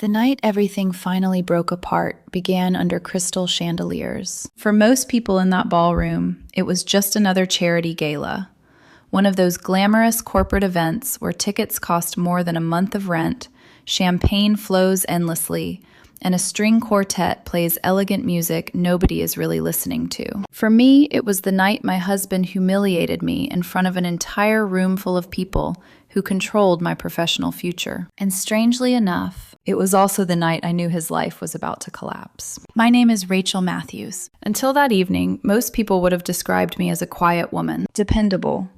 The night everything finally broke apart began under crystal chandeliers. For most people in that ballroom, it was just another charity gala. One of those glamorous corporate events where tickets cost more than a month of rent, champagne flows endlessly, and a string quartet plays elegant music nobody is really listening to. For me, it was the night my husband humiliated me in front of an entire room full of people who controlled my professional future. And strangely enough, it was also the night I knew his life was about to collapse. My name is Rachel Matthews. Until that evening, most people would have described me as a quiet woman, dependable,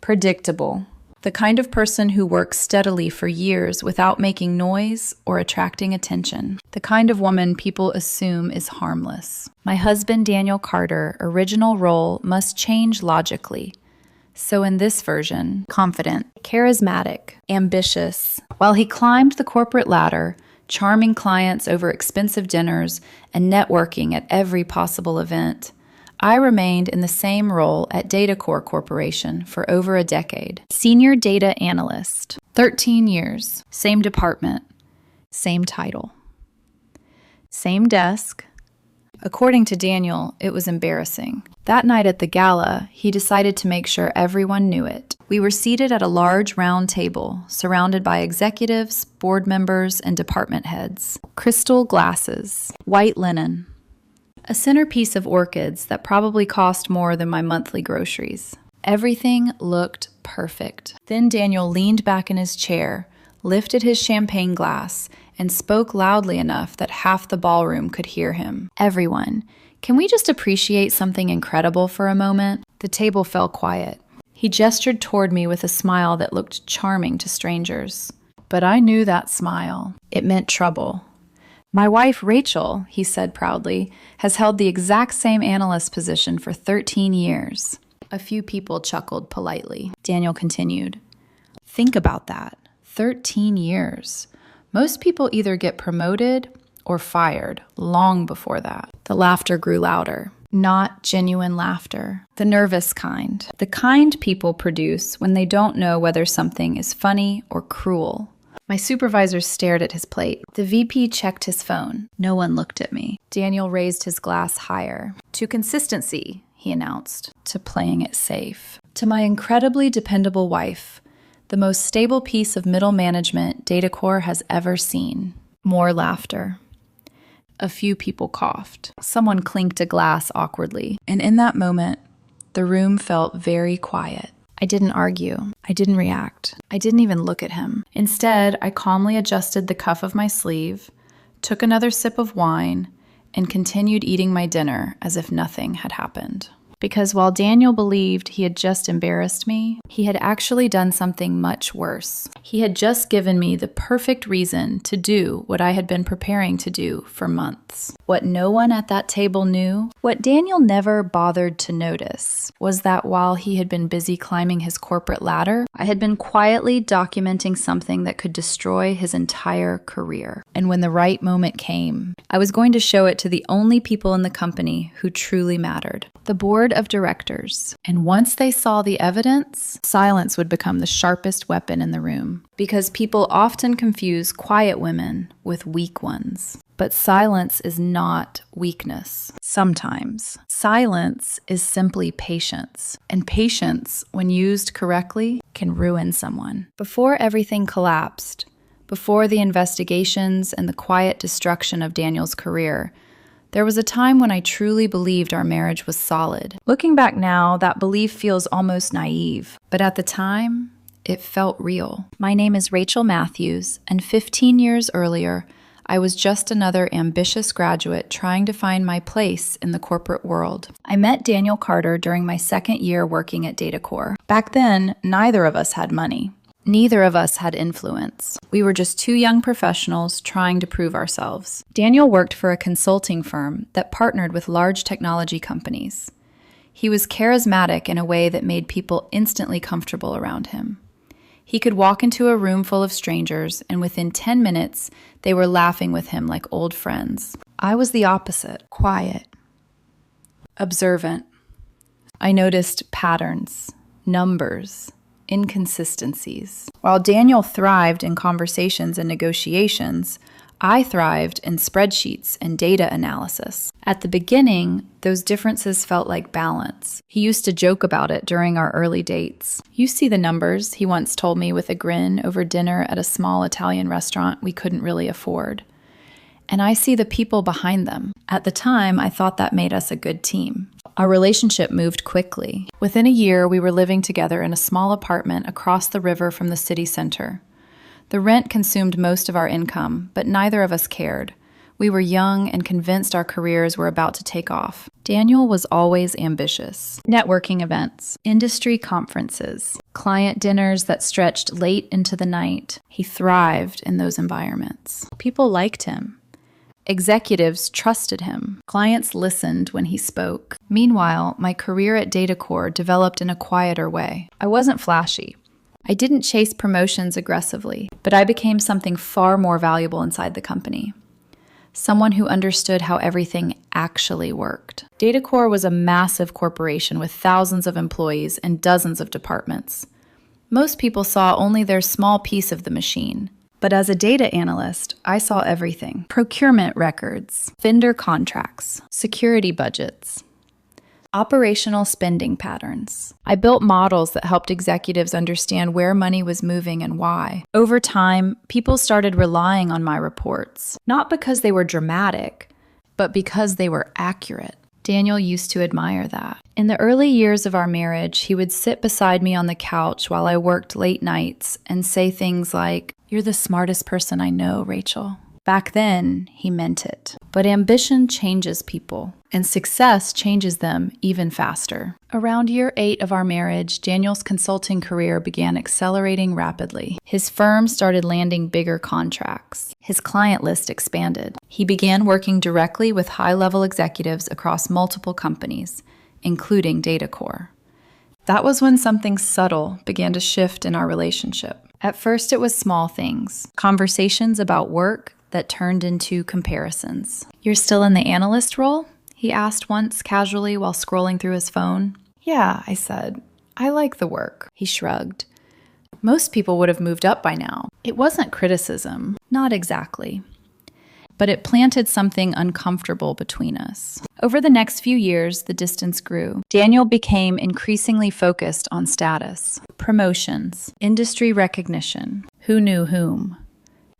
predictable, the kind of person who works steadily for years without making noise or attracting attention, the kind of woman people assume is harmless. My husband, Daniel Carter, original role must change logically. So in this version, confident, charismatic, ambitious. While he climbed the corporate ladder, charming clients over expensive dinners and networking at every possible event, I remained in the same role at DataCore Corporation for over a decade. Senior Data Analyst, 13 years, same department, same title, same desk. According to Daniel, it was embarrassing. That night at the gala, he decided to make sure everyone knew it. We were seated at a large round table, surrounded by executives, board members, and department heads. Crystal glasses, white linen, a centerpiece of orchids that probably cost more than my monthly groceries. Everything looked perfect. Then Daniel leaned back in his chair, lifted his champagne glass, and spoke loudly enough that half the ballroom could hear him. Everyone, can we just appreciate something incredible for a moment? The table fell quiet. He gestured toward me with a smile that looked charming to strangers. But I knew that smile. It meant trouble. My wife, Rachel, he said proudly, has held the exact same analyst position for 13 years. A few people chuckled politely. Daniel continued. Think about that. 13 years. Most people either get promoted or fired long before that. The laughter grew louder. Not genuine laughter. The nervous kind. The kind people produce when they don't know whether something is funny or cruel. My supervisor stared at his plate. The VP checked his phone. No one looked at me. Daniel raised his glass higher. To consistency, he announced. To playing it safe. To my incredibly dependable wife. The most stable piece of middle management DataCore has ever seen. More laughter. A few people coughed. Someone clinked a glass awkwardly. And in that moment, the room felt very quiet. I didn't argue. I didn't react. I didn't even look at him. Instead, I calmly adjusted the cuff of my sleeve, took another sip of wine, and continued eating my dinner as if nothing had happened. Because while Daniel believed he had just embarrassed me, he had actually done something much worse. He had just given me the perfect reason to do what I had been preparing to do for months. What no one at that table knew, what Daniel never bothered to notice, was that while he had been busy climbing his corporate ladder, I had been quietly documenting something that could destroy his entire career. And when the right moment came, I was going to show it to the only people in the company who truly mattered. The board of directors. And once they saw the evidence, silence would become the sharpest weapon in the room. Because people often confuse quiet women with weak ones. But silence is not weakness. Sometimes. Silence is simply patience. And patience, when used correctly, can ruin someone. Before everything collapsed, before the investigations and the quiet destruction of Daniel's career, there was a time when I truly believed our marriage was solid. Looking back now, that belief feels almost naive. But at the time, it felt real. My name is Rachel Matthews, and 15 years earlier, I was just another ambitious graduate trying to find my place in the corporate world. I met Daniel Carter during my second year working at DataCore. Back then, neither of us had money. Neither of us had influence. We were just two young professionals trying to prove ourselves. Daniel worked for a consulting firm that partnered with large technology companies. He was charismatic in a way that made people instantly comfortable around him. He could walk into a room full of strangers, and within 10 minutes, they were laughing with him like old friends. I was the opposite, quiet, observant. I noticed patterns, numbers, inconsistencies. While Daniel thrived in conversations and negotiations, I thrived in spreadsheets and data analysis. At the beginning, those differences felt like balance. He used to joke about it during our early dates. "You see the numbers," he once told me with a grin over dinner at a small Italian restaurant we couldn't really afford. "And I see the people behind them." At the time, I thought that made us a good team. Our relationship moved quickly. Within a year, we were living together in a small apartment across the river from the city center. The rent consumed most of our income, but neither of us cared. We were young and convinced our careers were about to take off. Daniel was always ambitious. Networking events, industry conferences, client dinners that stretched late into the night. He thrived in those environments. People liked him. Executives trusted him. Clients listened when he spoke. Meanwhile, my career at DataCore developed in a quieter way. I wasn't flashy. I didn't chase promotions aggressively, but I became something far more valuable inside the company. Someone who understood how everything actually worked. DataCore was a massive corporation with thousands of employees and dozens of departments. Most people saw only their small piece of the machine. But as a data analyst, I saw everything. Procurement records, vendor contracts, security budgets, operational spending patterns. I built models that helped executives understand where money was moving and why. Over time, people started relying on my reports, not because they were dramatic, but because they were accurate. Daniel used to admire that. In the early years of our marriage, he would sit beside me on the couch while I worked late nights and say things like, "You're the smartest person I know, Rachel." Back then, he meant it. But ambition changes people, and success changes them even faster. Around year 8 of our marriage, Daniel's consulting career began accelerating rapidly. His firm started landing bigger contracts. His client list expanded. He began working directly with high-level executives across multiple companies, including DataCore. That was when something subtle began to shift in our relationship. At first, it was small things, conversations about work that turned into comparisons. "You're still in the analyst role?" he asked once casually while scrolling through his phone. "Yeah," I said. "I like the work." He shrugged. "Most people would have moved up by now." It wasn't criticism, not exactly. But it planted something uncomfortable between us. Over the next few years, the distance grew. Daniel became increasingly focused on status, promotions, industry recognition, who knew whom,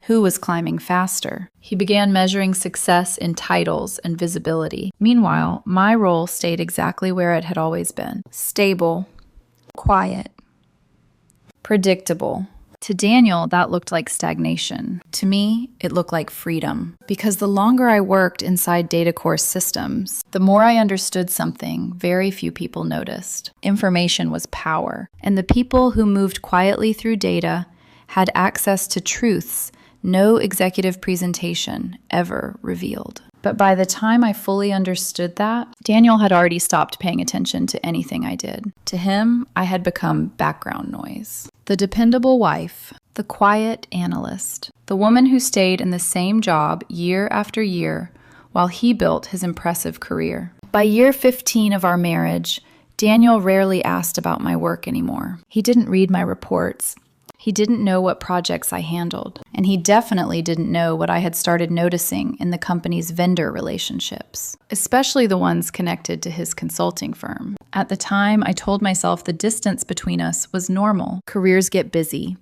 who was climbing faster. He began measuring success in titles and visibility. Meanwhile, my role stayed exactly where it had always been: stable, quiet, predictable. To Daniel, that looked like stagnation. To me, it looked like freedom. Because the longer I worked inside DataCore systems, the more I understood something very few people noticed. Information was power. And the people who moved quietly through data had access to truths no executive presentation ever revealed. But by the time I fully understood that, Daniel had already stopped paying attention to anything I did. To him, I had become background noise. The dependable wife, the quiet analyst, the woman who stayed in the same job year after year while he built his impressive career. By year 15 of our marriage, Daniel rarely asked about my work anymore. He didn't read my reports. He didn't know what projects I handled, and he definitely didn't know what I had started noticing in the company's vendor relationships, especially the ones connected to his consulting firm. At the time, I told myself the distance between us was normal. Careers get busy.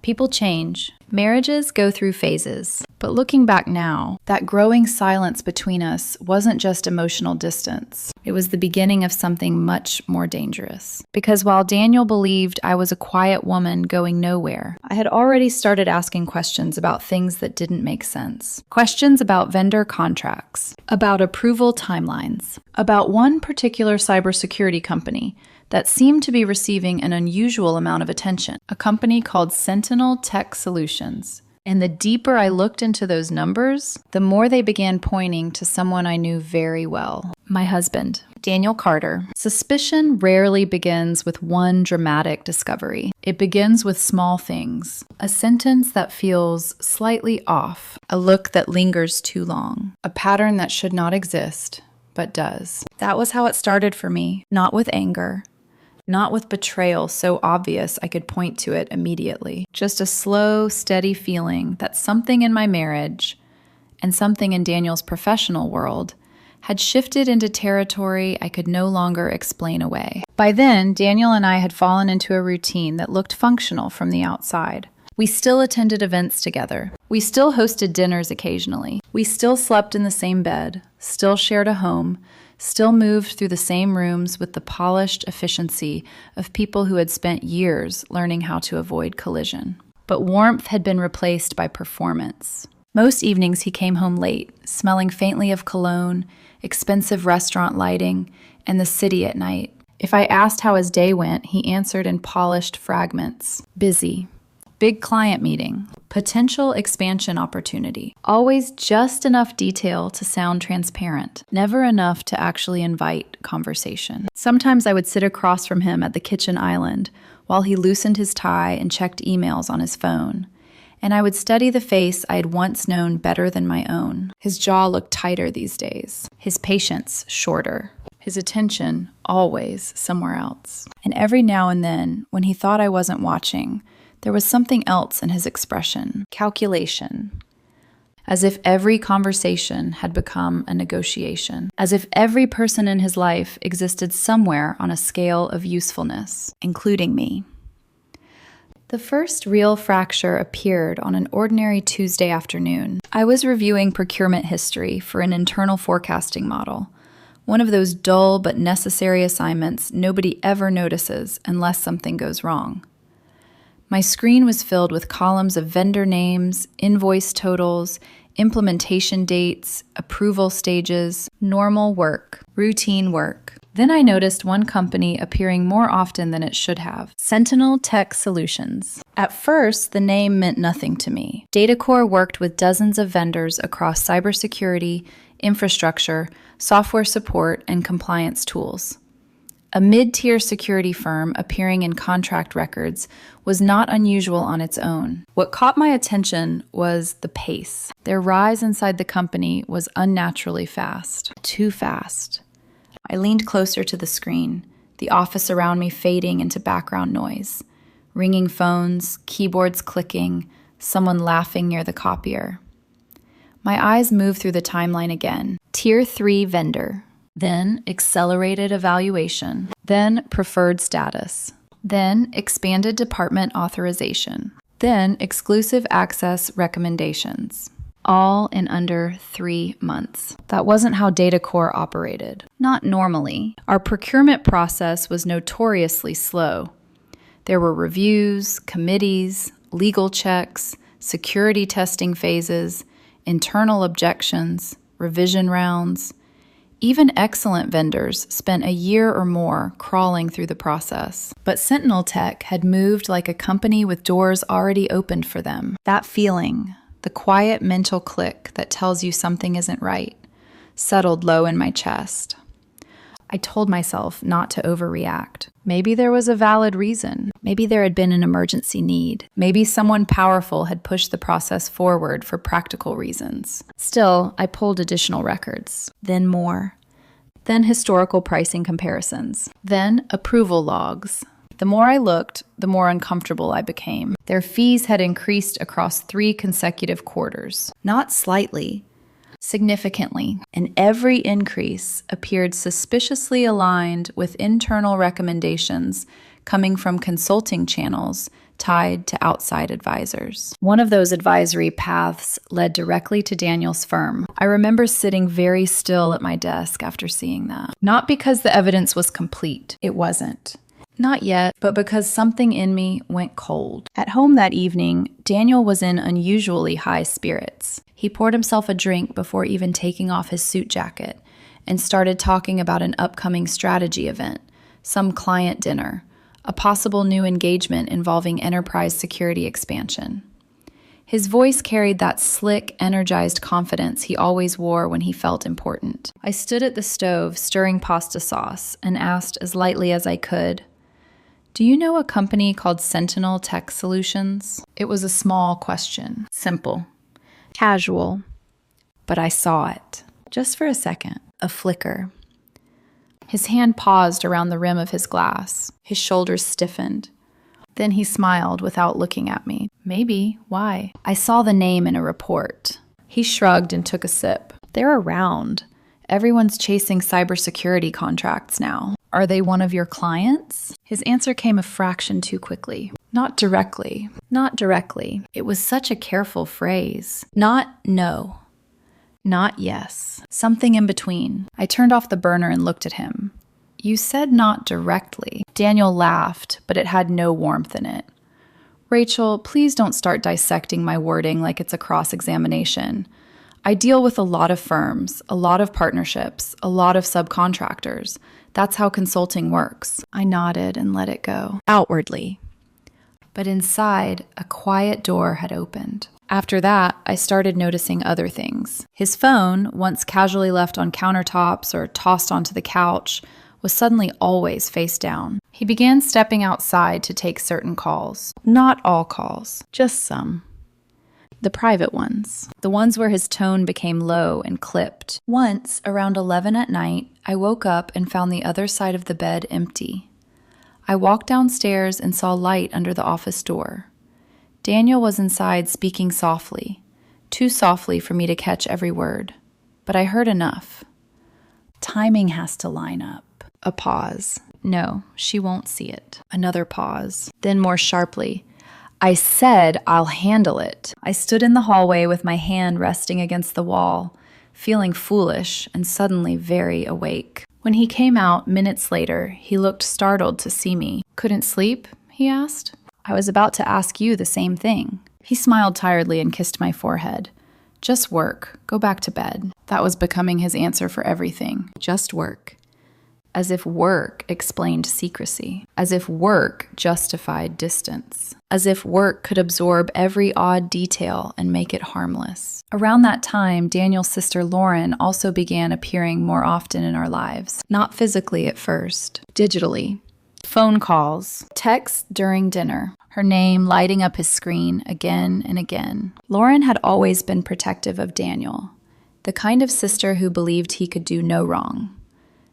People change. Marriages go through phases. But looking back now, that growing silence between us wasn't just emotional distance. It was the beginning of something much more dangerous. Because while Daniel believed I was a quiet woman going nowhere, I had already started asking questions about things that didn't make sense. Questions about vendor contracts, about approval timelines, about one particular cybersecurity company that seemed to be receiving an unusual amount of attention, a company called Sentinel Tech Solutions. And the deeper I looked into those numbers, the more they began pointing to someone I knew very well, my husband, Daniel Carter. Suspicion rarely begins with one dramatic discovery. It begins with small things, a sentence that feels slightly off, a look that lingers too long, a pattern that should not exist, but does. That was how it started for me, not with anger, not with betrayal so obvious I could point to it immediately. Just a slow, steady feeling that something in my marriage, and something in Daniel's professional world had shifted into territory I could no longer explain away. By then, Daniel and I had fallen into a routine that looked functional from the outside. We still attended events together. We still hosted dinners occasionally. We still slept in the same bed, still shared a home, still moved through the same rooms with the polished efficiency of people who had spent years learning how to avoid collision. But warmth had been replaced by performance. Most evenings he came home late, smelling faintly of cologne, expensive restaurant lighting, and the city at night. If I asked how his day went, he answered in polished fragments. Busy. Big client meeting. Potential expansion opportunity. Always just enough detail to sound transparent. Never enough to actually invite conversation. Sometimes I would sit across from him at the kitchen island while he loosened his tie and checked emails on his phone. And I would study the face I had once known better than my own. His jaw looked tighter these days. His patience shorter. His attention always somewhere else. And every now and then, when he thought I wasn't watching, there was something else in his expression. Calculation. As if every conversation had become a negotiation. As if every person in his life existed somewhere on a scale of usefulness, including me. The first real fracture appeared on an ordinary Tuesday afternoon. I was reviewing procurement history for an internal forecasting model, one of those dull but necessary assignments nobody ever notices unless something goes wrong. My screen was filled with columns of vendor names, invoice totals, implementation dates, approval stages, normal work, routine work. Then I noticed one company appearing more often than it should have, Sentinel Tech Solutions. At first, the name meant nothing to me. DataCore worked with dozens of vendors across cybersecurity, infrastructure, software support, and compliance tools. A mid-tier security firm appearing in contract records was not unusual on its own. What caught my attention was the pace. Their rise inside the company was unnaturally fast. Too fast. I leaned closer to the screen, the office around me fading into background noise. Ringing phones, keyboards clicking, someone laughing near the copier. My eyes moved through the timeline again. Tier 3 vendor. Then accelerated evaluation. Then preferred status. Then expanded department authorization. Then exclusive access recommendations. All in under 3 months. That wasn't how DataCore operated. Not normally. Our procurement process was notoriously slow. There were reviews, committees, legal checks, security testing phases, internal objections, revision rounds. Even excellent vendors spent a year or more crawling through the process. But Sentinel Tech had moved like a company with doors already opened for them. That feeling, the quiet mental click that tells you something isn't right, settled low in my chest. I told myself not to overreact. Maybe there was a valid reason. Maybe there had been an emergency need. Maybe someone powerful had pushed the process forward for practical reasons. Still, I pulled additional records. Then more. Then historical pricing comparisons. Then approval logs. The more I looked, the more uncomfortable I became. Their fees had increased across 3 consecutive quarters. Not slightly, significantly, and every increase appeared suspiciously aligned with internal recommendations coming from consulting channels tied to outside advisors. One of those advisory paths led directly to Daniel's firm. I remember sitting very still at my desk after seeing that. Not because the evidence was complete. It wasn't. Not yet, but because something in me went cold. At home that evening, Daniel was in unusually high spirits. He poured himself a drink before even taking off his suit jacket and started talking about an upcoming strategy event, some client dinner, a possible new engagement involving enterprise security expansion. His voice carried that slick, energized confidence he always wore when he felt important. I stood at the stove stirring pasta sauce and asked as lightly as I could, "Do you know a company called Sentinel Tech Solutions?" It was a small question, simple, casual, but I saw it. Just for a second, a flicker. His hand paused around the rim of his glass. His shoulders stiffened. Then he smiled without looking at me. Maybe. Why? I saw the name in a report. He shrugged and took a sip. They're around. Everyone's chasing cybersecurity contracts now. Are they one of your clients? His answer came a fraction too quickly. Not directly. Not directly. It was such a careful phrase. Not no. Not yes. Something in between. I turned off the burner and looked at him. You said not directly. Daniel laughed, but it had no warmth in it. Rachel, please don't start dissecting my wording like it's a cross-examination. I deal with a lot of firms, a lot of partnerships, a lot of subcontractors. That's how consulting works. I nodded and let it go. Outwardly. But inside, a quiet door had opened. After that, I started noticing other things. His phone, once casually left on countertops or tossed onto the couch, was suddenly always face down. He began stepping outside to take certain calls. Not all calls, just some. The private ones. The ones where his tone became low and clipped. Once, around 11 at night, I woke up and found the other side of the bed empty. I walked downstairs and saw light under the office door. Daniel was inside speaking softly, too softly for me to catch every word. But I heard enough. Timing has to line up. A pause. No, she won't see it. Another pause. Then more sharply. I said I'll handle it. I stood in the hallway with my hand resting against the wall, feeling foolish and suddenly very awake. When he came out minutes later, he looked startled to see me. Couldn't sleep? He asked. I was about to ask you the same thing. He smiled tiredly and kissed my forehead. Just work. Go back to bed. That was becoming his answer for everything. Just work. As if work explained secrecy. As if work justified distance. As if work could absorb every odd detail and make it harmless. Around that time, Daniel's sister Lauren also began appearing more often in our lives. Not physically at first, digitally. Phone calls, texts during dinner, her name lighting up his screen again and again. Lauren had always been protective of Daniel, the kind of sister who believed he could do no wrong.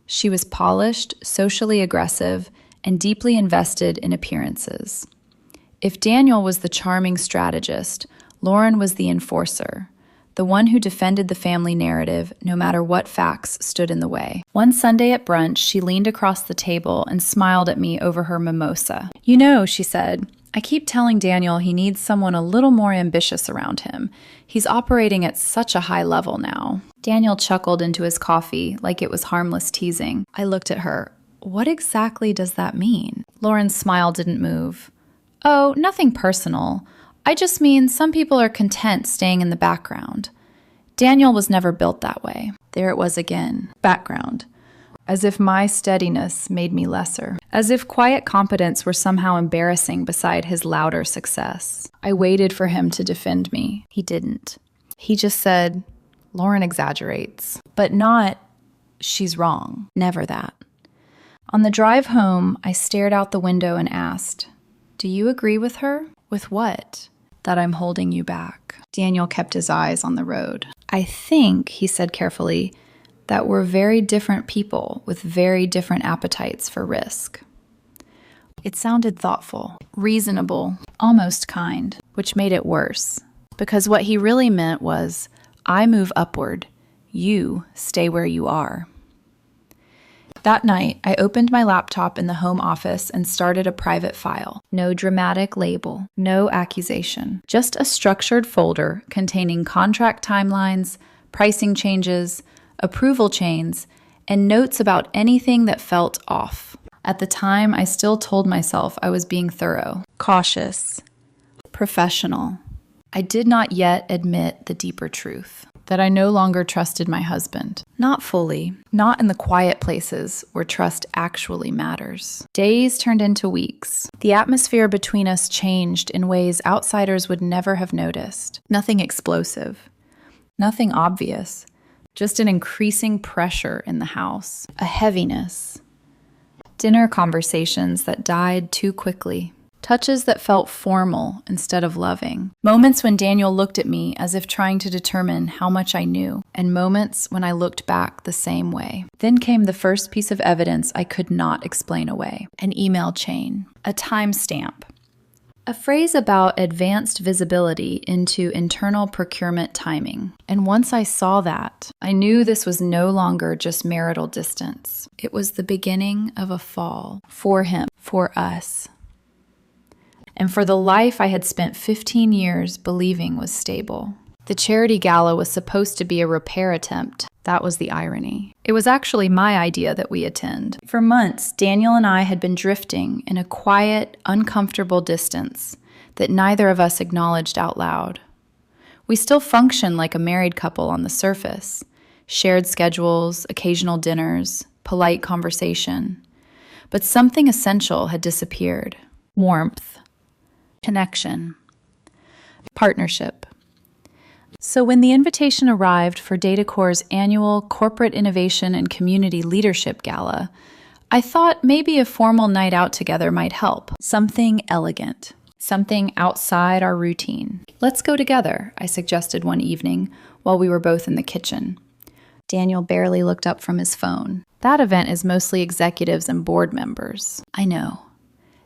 She was polished, socially aggressive, and deeply invested in appearances. If Daniel was the charming strategist, Lauren was the enforcer, the one who defended the family narrative no matter what facts stood in the way. One Sunday at brunch, she leaned across the table and smiled at me over her mimosa. You know, she said, I keep telling Daniel he needs someone a little more ambitious around him. He's operating at such a high level now. Daniel chuckled into his coffee like it was harmless teasing. I looked at her. What exactly does that mean? Lauren's smile didn't move. Oh, nothing personal. I just mean some people are content staying in the background. Daniel was never built that way. There it was again. Background. As if my steadiness made me lesser. As if quiet competence were somehow embarrassing beside his louder success. I waited for him to defend me. He didn't. He just said, Lauren exaggerates. But not, she's wrong. Never that. On the drive home, I stared out the window and asked, do you agree with her? With what? That I'm holding you back. Daniel kept his eyes on the road. I think, he said carefully, that we're very different people with very different appetites for risk. It sounded thoughtful, reasonable, almost kind, which made it worse. Because what he really meant was, I move upward, you stay where you are. That night, I opened my laptop in the home office and started a private file. No dramatic label, no accusation, just a structured folder containing contract timelines, pricing changes, approval chains, and notes about anything that felt off. At the time, I still told myself I was being thorough, cautious, professional. I did not yet admit the deeper truth, that I no longer trusted my husband. Not fully, not in the quiet places where trust actually matters. Days turned into weeks. The atmosphere between us changed in ways outsiders would never have noticed. Nothing explosive, nothing obvious, just an increasing pressure in the house, a heaviness. Dinner conversations that died too quickly. Touches that felt formal instead of loving. Moments when Daniel looked at me as if trying to determine how much I knew, and moments when I looked back the same way. Then came the first piece of evidence I could not explain away. An email chain. A timestamp. A phrase about advanced visibility into internal procurement timing. And once I saw that, I knew this was no longer just marital distance. It was the beginning of a fall for him, for us, and for the life I had spent 15 years believing was stable. The charity gala was supposed to be a repair attempt. That was the irony. It was actually my idea that we attend. For months, Daniel and I had been drifting in a quiet, uncomfortable distance that neither of us acknowledged out loud. We still functioned like a married couple on the surface. Shared schedules, occasional dinners, polite conversation. But something essential had disappeared. Warmth. Connection. Partnership. So when the invitation arrived for Datacorp's annual Corporate Innovation and Community Leadership Gala, I thought maybe a formal night out together might help. Something elegant. Something outside our routine. Let's go together, I suggested one evening while we were both in the kitchen. Daniel barely looked up from his phone. That event is mostly executives and board members. I know.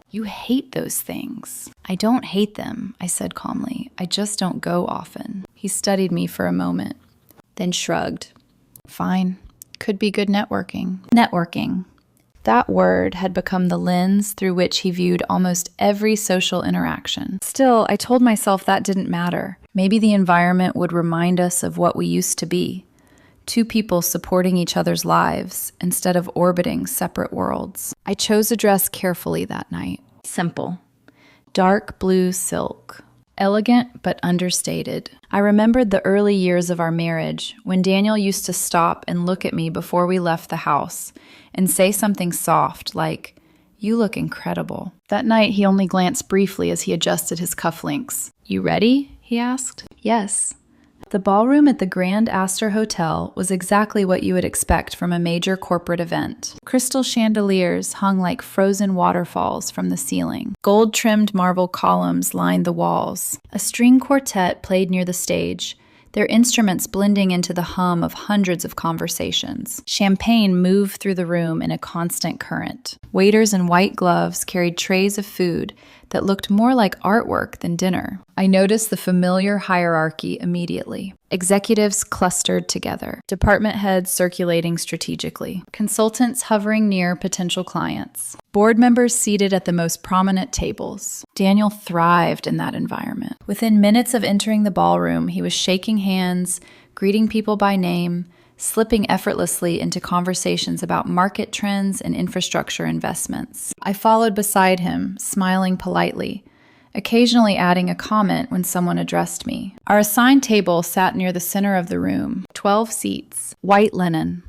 You hate those things. I don't hate them, I said calmly. I just don't go often. He studied me for a moment, then shrugged. Fine. Could be good networking. Networking. That word had become the lens through which he viewed almost every social interaction. Still, I told myself that didn't matter. Maybe the environment would remind us of what we used to be. Two people supporting each other's lives instead of orbiting separate worlds. I chose a dress carefully that night. Simple. Dark blue silk. Elegant but understated. I remembered the early years of our marriage when Daniel used to stop and look at me before we left the house and say something soft like, "You look incredible." That night he only glanced briefly as he adjusted his cufflinks. "You ready?" he asked. "Yes." The ballroom at the Grand Astor Hotel was exactly what you would expect from a major corporate event. Crystal chandeliers hung like frozen waterfalls from the ceiling. Gold-trimmed marble columns lined the walls. A string quartet played near the stage, their instruments blending into the hum of hundreds of conversations. Champagne moved through the room in a constant current. Waiters in white gloves carried trays of food that looked more like artwork than dinner. I noticed the familiar hierarchy immediately. Executives clustered together, department heads circulating strategically, consultants hovering near potential clients, board members seated at the most prominent tables. Daniel thrived in that environment. Within minutes of entering the ballroom, he was shaking hands, greeting people by name, slipping effortlessly into conversations about market trends and infrastructure investments. I followed beside him, smiling politely, occasionally adding a comment when someone addressed me. Our assigned table sat near the center of the room, 12 seats, white linen,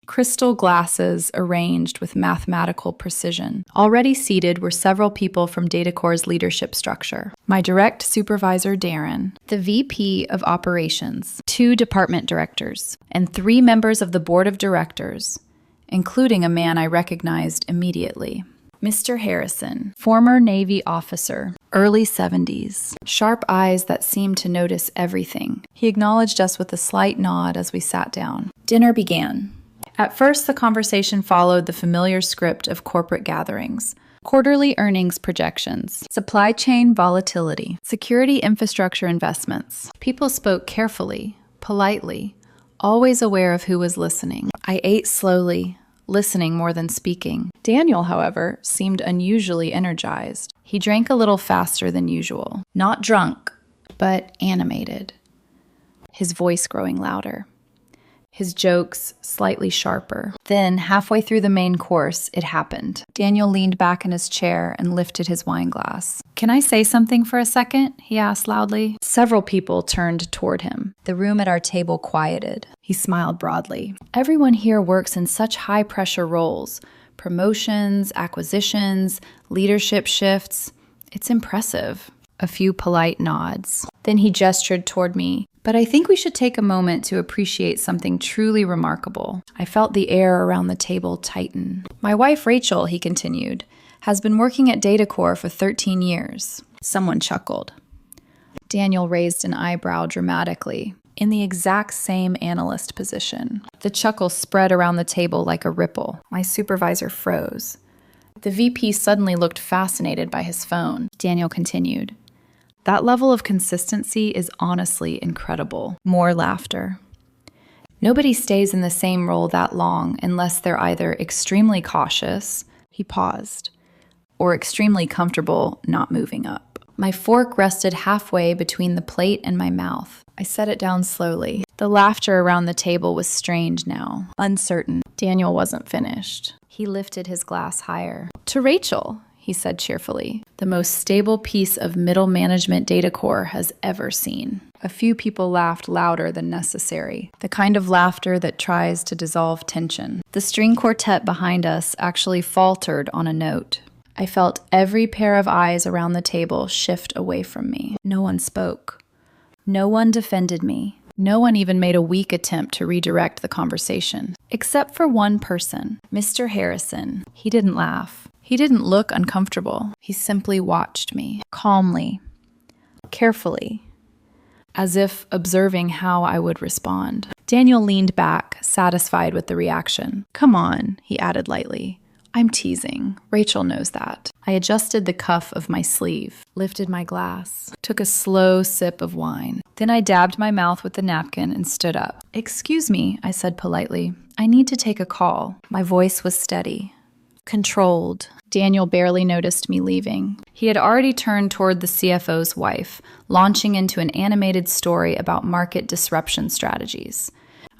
crystal glasses arranged with mathematical precision. Already seated were several people from Datacorp's leadership structure. My direct supervisor, Darren, the VP of Operations, 2 department directors, and 3 members of the board of directors, including a man I recognized immediately. Mr. Harrison, former Navy officer, early 70s, sharp eyes that seemed to notice everything. He acknowledged us with a slight nod as we sat down. Dinner began. At first, the conversation followed the familiar script of corporate gatherings. Quarterly earnings projections, supply chain volatility, security infrastructure investments. People spoke carefully, politely, always aware of who was listening. I ate slowly, listening more than speaking. Daniel, however, seemed unusually energized. He drank a little faster than usual. Not drunk, but animated. His voice growing louder. His jokes slightly sharper. Then, halfway through the main course, it happened. Daniel leaned back in his chair and lifted his wine glass. "Can I say something for a second?" he asked loudly. Several people turned toward him. The room at our table quieted. He smiled broadly. "Everyone here works in such high-pressure roles. Promotions, acquisitions, leadership shifts. It's impressive." A few polite nods. Then he gestured toward me. "But I think we should take a moment to appreciate something truly remarkable." I felt the air around the table tighten. "My wife, Rachel," he continued, "has been working at Datacorp for 13 years. Someone chuckled. Daniel raised an eyebrow dramatically, in the exact same analyst position. The chuckle spread around the table like a ripple. My supervisor froze. The VP suddenly looked fascinated by his phone. Daniel continued. That level of consistency is honestly incredible. More laughter. Nobody stays in the same role that long unless they're either extremely cautious, he paused, or extremely comfortable not moving up. My fork rested halfway between the plate and my mouth. I set it down slowly. The laughter around the table was strained now, uncertain. Daniel wasn't finished. He lifted his glass higher. To Rachel, he said cheerfully, the most stable piece of middle management data core has ever seen. A few people laughed louder than necessary, the kind of laughter that tries to dissolve tension. The string quartet behind us actually faltered on a note. I felt every pair of eyes around the table shift away from me. No one spoke. No one defended me. No one even made a weak attempt to redirect the conversation. Except for one person, Mr. Harrison. He didn't laugh. He didn't look uncomfortable. He simply watched me, calmly, carefully, as if observing how I would respond. Daniel leaned back, satisfied with the reaction. Come on, he added lightly. I'm teasing. Rachel knows that. I adjusted the cuff of my sleeve, lifted my glass, took a slow sip of wine. Then I dabbed my mouth with the napkin and stood up. Excuse me, I said politely. I need to take a call. My voice was steady, controlled. Daniel barely noticed me leaving. He had already turned toward the CFO's wife, launching into an animated story about market disruption strategies.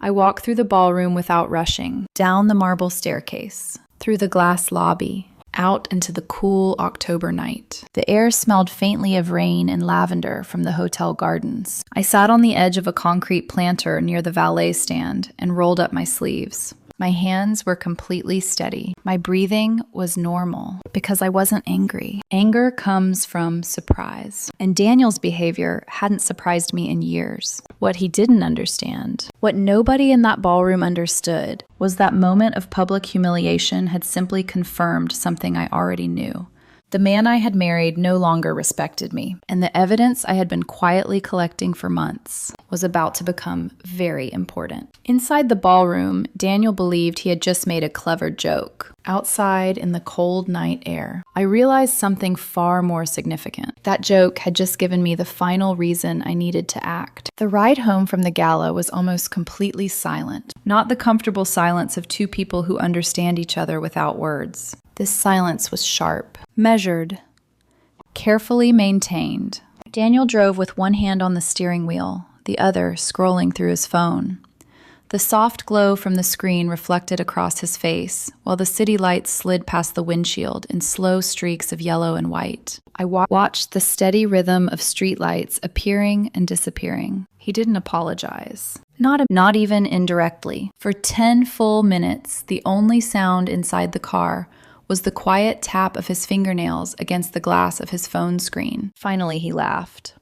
I walked through the ballroom without rushing, down the marble staircase, through the glass lobby, out into the cool October night. The air smelled faintly of rain and lavender from the hotel gardens. I sat on the edge of a concrete planter near the valet stand and rolled up my sleeves. My hands were completely steady. My breathing was normal because I wasn't angry. Anger comes from surprise. And Daniel's behavior hadn't surprised me in years. What he didn't understand, what nobody in that ballroom understood, was that moment of public humiliation had simply confirmed something I already knew. The man I had married no longer respected me, and the evidence I had been quietly collecting for months was about to become very important. Inside the ballroom, Daniel believed he had just made a clever joke. Outside, in the cold night air, I realized something far more significant. That joke had just given me the final reason I needed to act. The ride home from the gala was almost completely silent, not the comfortable silence of two people who understand each other without words. This silence was sharp, measured, carefully maintained. Daniel drove with one hand on the steering wheel, the other scrolling through his phone. The soft glow from the screen reflected across his face, while the city lights slid past the windshield in slow streaks of yellow and white. I watched the steady rhythm of streetlights appearing and disappearing. He didn't apologize. Not even indirectly. For 10 full minutes, the only sound inside the car was the quiet tap of his fingernails against the glass of his phone screen. Finally, he laughed.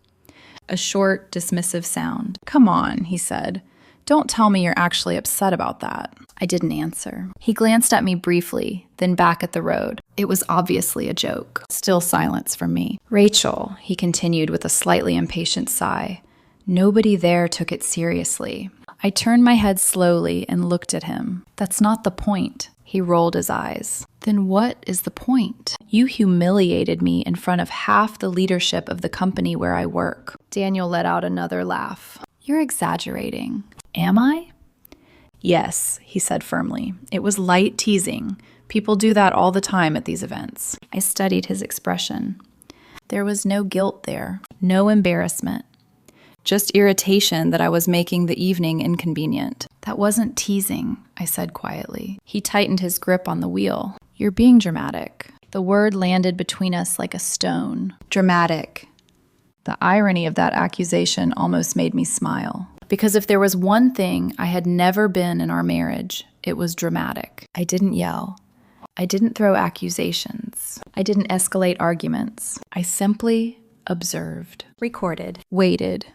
A short, dismissive sound. Come on, he said. Don't tell me you're actually upset about that. I didn't answer. He glanced at me briefly, then back at the road. It was obviously a joke. Still silence from me. Rachel, he continued with a slightly impatient sigh. Nobody there took it seriously. I turned my head slowly and looked at him. That's not the point. He rolled his eyes. Then what is the point? You humiliated me in front of half the leadership of the company where I work. Daniel let out another laugh. You're exaggerating. Am I? Yes, he said firmly. It was light teasing. People do that all the time at these events. I studied his expression. There was no guilt there, no embarrassment. Just irritation that I was making the evening inconvenient. That wasn't teasing, I said quietly. He tightened his grip on the wheel. You're being dramatic. The word landed between us like a stone. Dramatic. The irony of that accusation almost made me smile. Because if there was one thing I had never been in our marriage, it was dramatic. I didn't yell. I didn't throw accusations. I didn't escalate arguments. I simply observed, recorded, waited.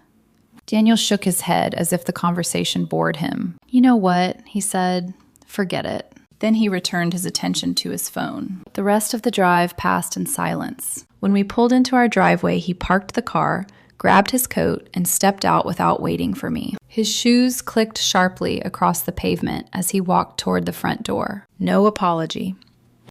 Daniel shook his head as if the conversation bored him. You know what, he said, forget it. Then he returned his attention to his phone. The rest of the drive passed in silence. When we pulled into our driveway, he parked the car, grabbed his coat, and stepped out without waiting for me. His shoes clicked sharply across the pavement as he walked toward the front door. No apology.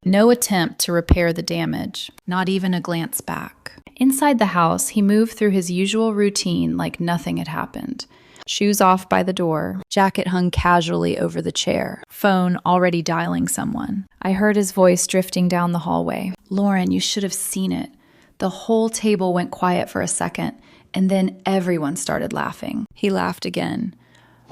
No attempt to repair the damage, not even a glance back. Inside the house, he moved through his usual routine like nothing had happened. Shoes off by the door, jacket hung casually over the chair, phone already dialing someone. I heard his voice drifting down the hallway. "Lauren, you should have seen it." The whole table went quiet for a second, and then everyone started laughing. He laughed again.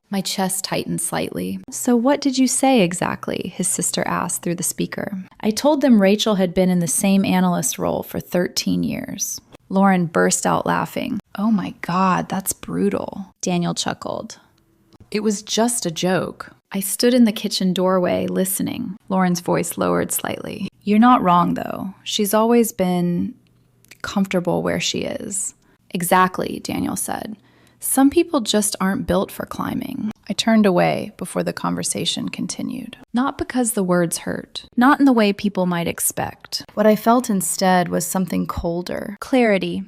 My chest tightened slightly. "So what did you say exactly?" his sister asked through the speaker. I told them Rachel had been in the same analyst role for 13 years. Lauren burst out laughing. "Oh my God, that's brutal." Daniel chuckled. "It was just a joke." I stood in the kitchen doorway listening. Lauren's voice lowered slightly. "You're not wrong, though. She's always been comfortable where she is." "Exactly," Daniel said. "Some people just aren't built for climbing." I turned away before the conversation continued. Not because the words hurt, not in the way people might expect. What I felt instead was something colder. Clarity.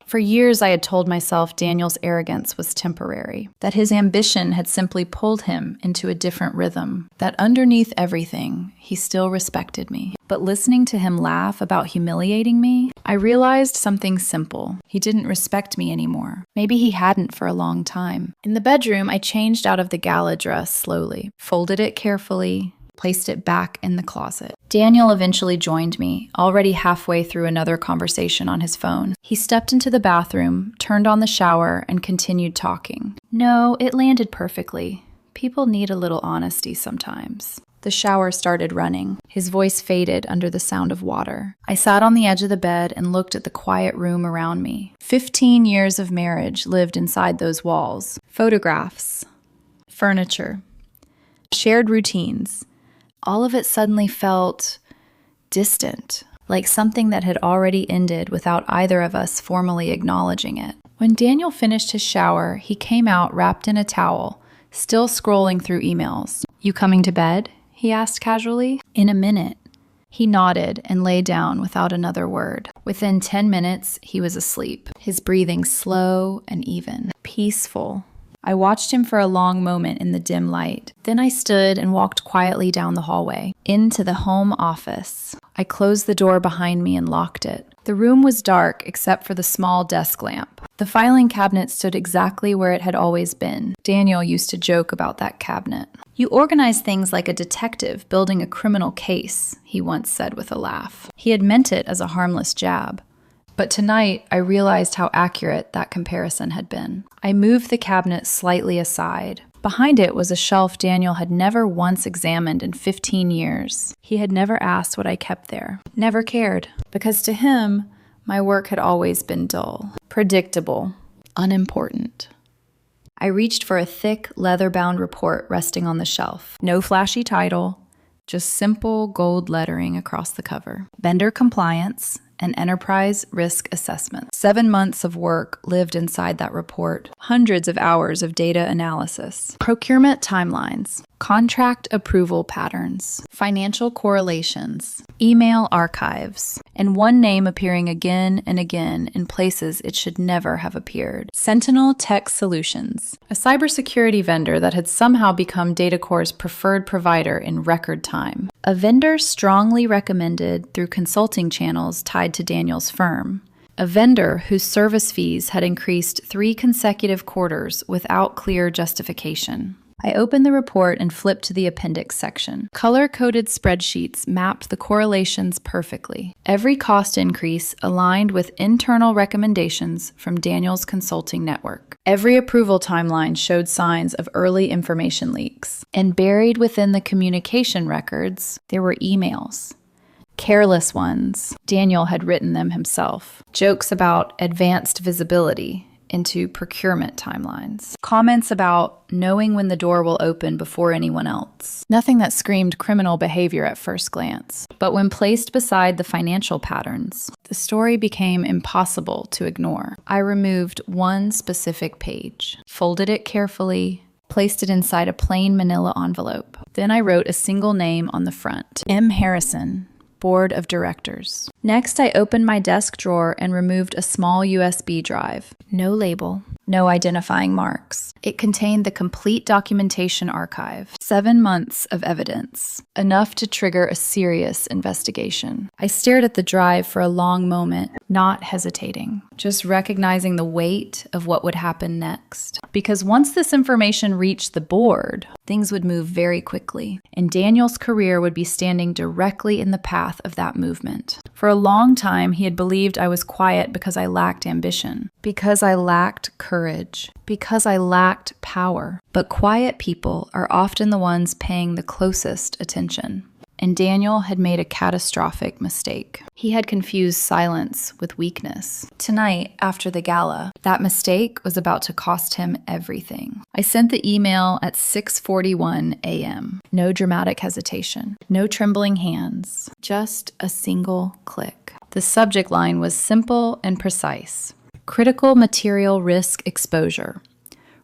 For years I had told myself Daniel's arrogance was temporary, that his ambition had simply pulled him into a different rhythm, that underneath everything, he still respected me. But listening to him laugh about humiliating me, I realized something simple. He didn't respect me anymore. Maybe he hadn't for a long time. In the bedroom, I changed out of the gala dress slowly, folded it carefully, placed it back in the closet. Daniel eventually joined me, already halfway through another conversation on his phone. He stepped into the bathroom, turned on the shower, and continued talking. "No, it landed perfectly. People need a little honesty sometimes." The shower started running. His voice faded under the sound of water. I sat on the edge of the bed and looked at the quiet room around me. 15 years of marriage lived inside those walls. Photographs, furniture, shared routines. All of it suddenly felt distant, like something that had already ended without either of us formally acknowledging it. When Daniel finished his shower, he came out wrapped in a towel, still scrolling through emails. "You coming to bed?" he asked casually. "In a minute." He nodded and lay down without another word. Within 10 minutes, he was asleep, his breathing slow and even, peaceful. I watched him for a long moment in the dim light. Then I stood and walked quietly down the hallway, into the home office. I closed the door behind me and locked it. The room was dark except for the small desk lamp. The filing cabinet stood exactly where it had always been. Daniel used to joke about that cabinet. "You organize things like a detective building a criminal case," he once said with a laugh. He had meant it as a harmless jab. But tonight, I realized how accurate that comparison had been. I moved the cabinet slightly aside. Behind it was a shelf Daniel had never once examined in 15 years. He had never asked what I kept there, never cared, because to him, my work had always been dull, predictable, unimportant. I reached for a thick, leather-bound report resting on the shelf. No flashy title, just simple gold lettering across the cover. Vendor compliance, an enterprise risk assessment. 7 months of work lived inside that report. Hundreds of hours of data analysis. Procurement timelines. Contract approval patterns. Financial correlations. Email archives. And one name appearing again and again in places it should never have appeared. Sentinel Tech Solutions. A cybersecurity vendor that had somehow become Datacorp's preferred provider in record time. A vendor strongly recommended through consulting channels tied to Daniel's firm. A vendor whose service fees had increased 3 consecutive quarters without clear justification. I opened the report and flipped to the appendix section. Color-coded spreadsheets mapped the correlations perfectly. Every cost increase aligned with internal recommendations from Daniel's consulting network. Every approval timeline showed signs of early information leaks. And buried within the communication records, there were emails. Careless ones. Daniel had written them himself. Jokes about advanced visibility into procurement timelines. Comments about knowing when the door will open before anyone else. Nothing that screamed criminal behavior at first glance. But when placed beside the financial patterns, the story became impossible to ignore. I removed one specific page, folded it carefully, placed it inside a plain manila envelope. Then I wrote a single name on the front. M. Harrison, Board of Directors. Next, I opened my desk drawer and removed a small USB drive. No label, no identifying marks. It contained the complete documentation archive, 7 months of evidence, enough to trigger a serious investigation. I stared at the drive for a long moment, not hesitating, just recognizing the weight of what would happen next. Because once this information reached the board, things would move very quickly, and Daniel's career would be standing directly in the path of that movement. For a long time, he had believed I was quiet because I lacked ambition, because I lacked courage, because I lacked power. But quiet people are often the ones paying the closest attention. And Daniel had made a catastrophic mistake. He had confused silence with weakness. Tonight, after the gala, that mistake was about to cost him everything. I sent the email at 6:41 a.m. No dramatic hesitation, no trembling hands, just a single click. The subject line was simple and precise. Critical material risk exposure.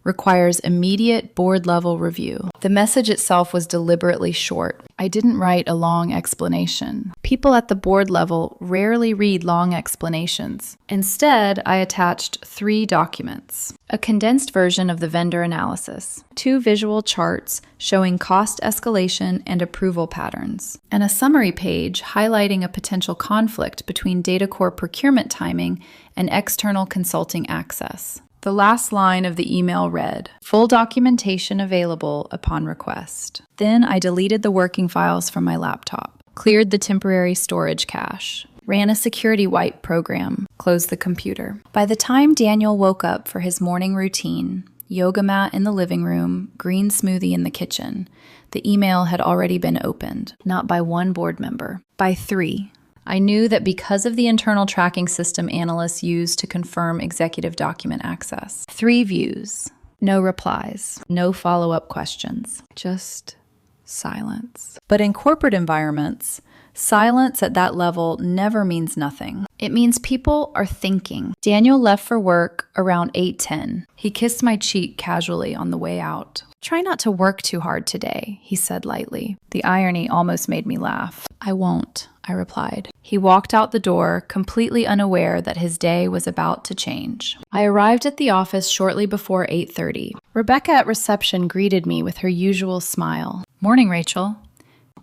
Requires immediate board-level review. The message itself was deliberately short. I didn't write a long explanation. People at the board level rarely read long explanations. Instead, I attached 3 documents. A condensed version of the vendor analysis, 2 visual charts showing cost escalation and approval patterns, and a summary page highlighting a potential conflict between DataCore procurement timing and external consulting access. The last line of the email read, "Full documentation available upon request." Then I deleted the working files from my laptop, cleared the temporary storage cache, ran a security wipe program, closed the computer. By the time Daniel woke up for his morning routine, yoga mat in the living room, green smoothie in the kitchen, the email had already been opened, not by 1 board member, by 3. I knew that because of the internal tracking system analysts use to confirm executive document access. 3 views, no replies, no follow-up questions, just silence. But in corporate environments, silence at that level never means nothing. It means people are thinking. Daniel left for work around 8:10. He kissed my cheek casually on the way out. "Try not to work too hard today," he said lightly. The irony almost made me laugh. "I won't," I replied. He walked out the door, completely unaware that his day was about to change. I arrived at the office shortly before 8:30. Rebecca at reception greeted me with her usual smile. "Morning, Rachel."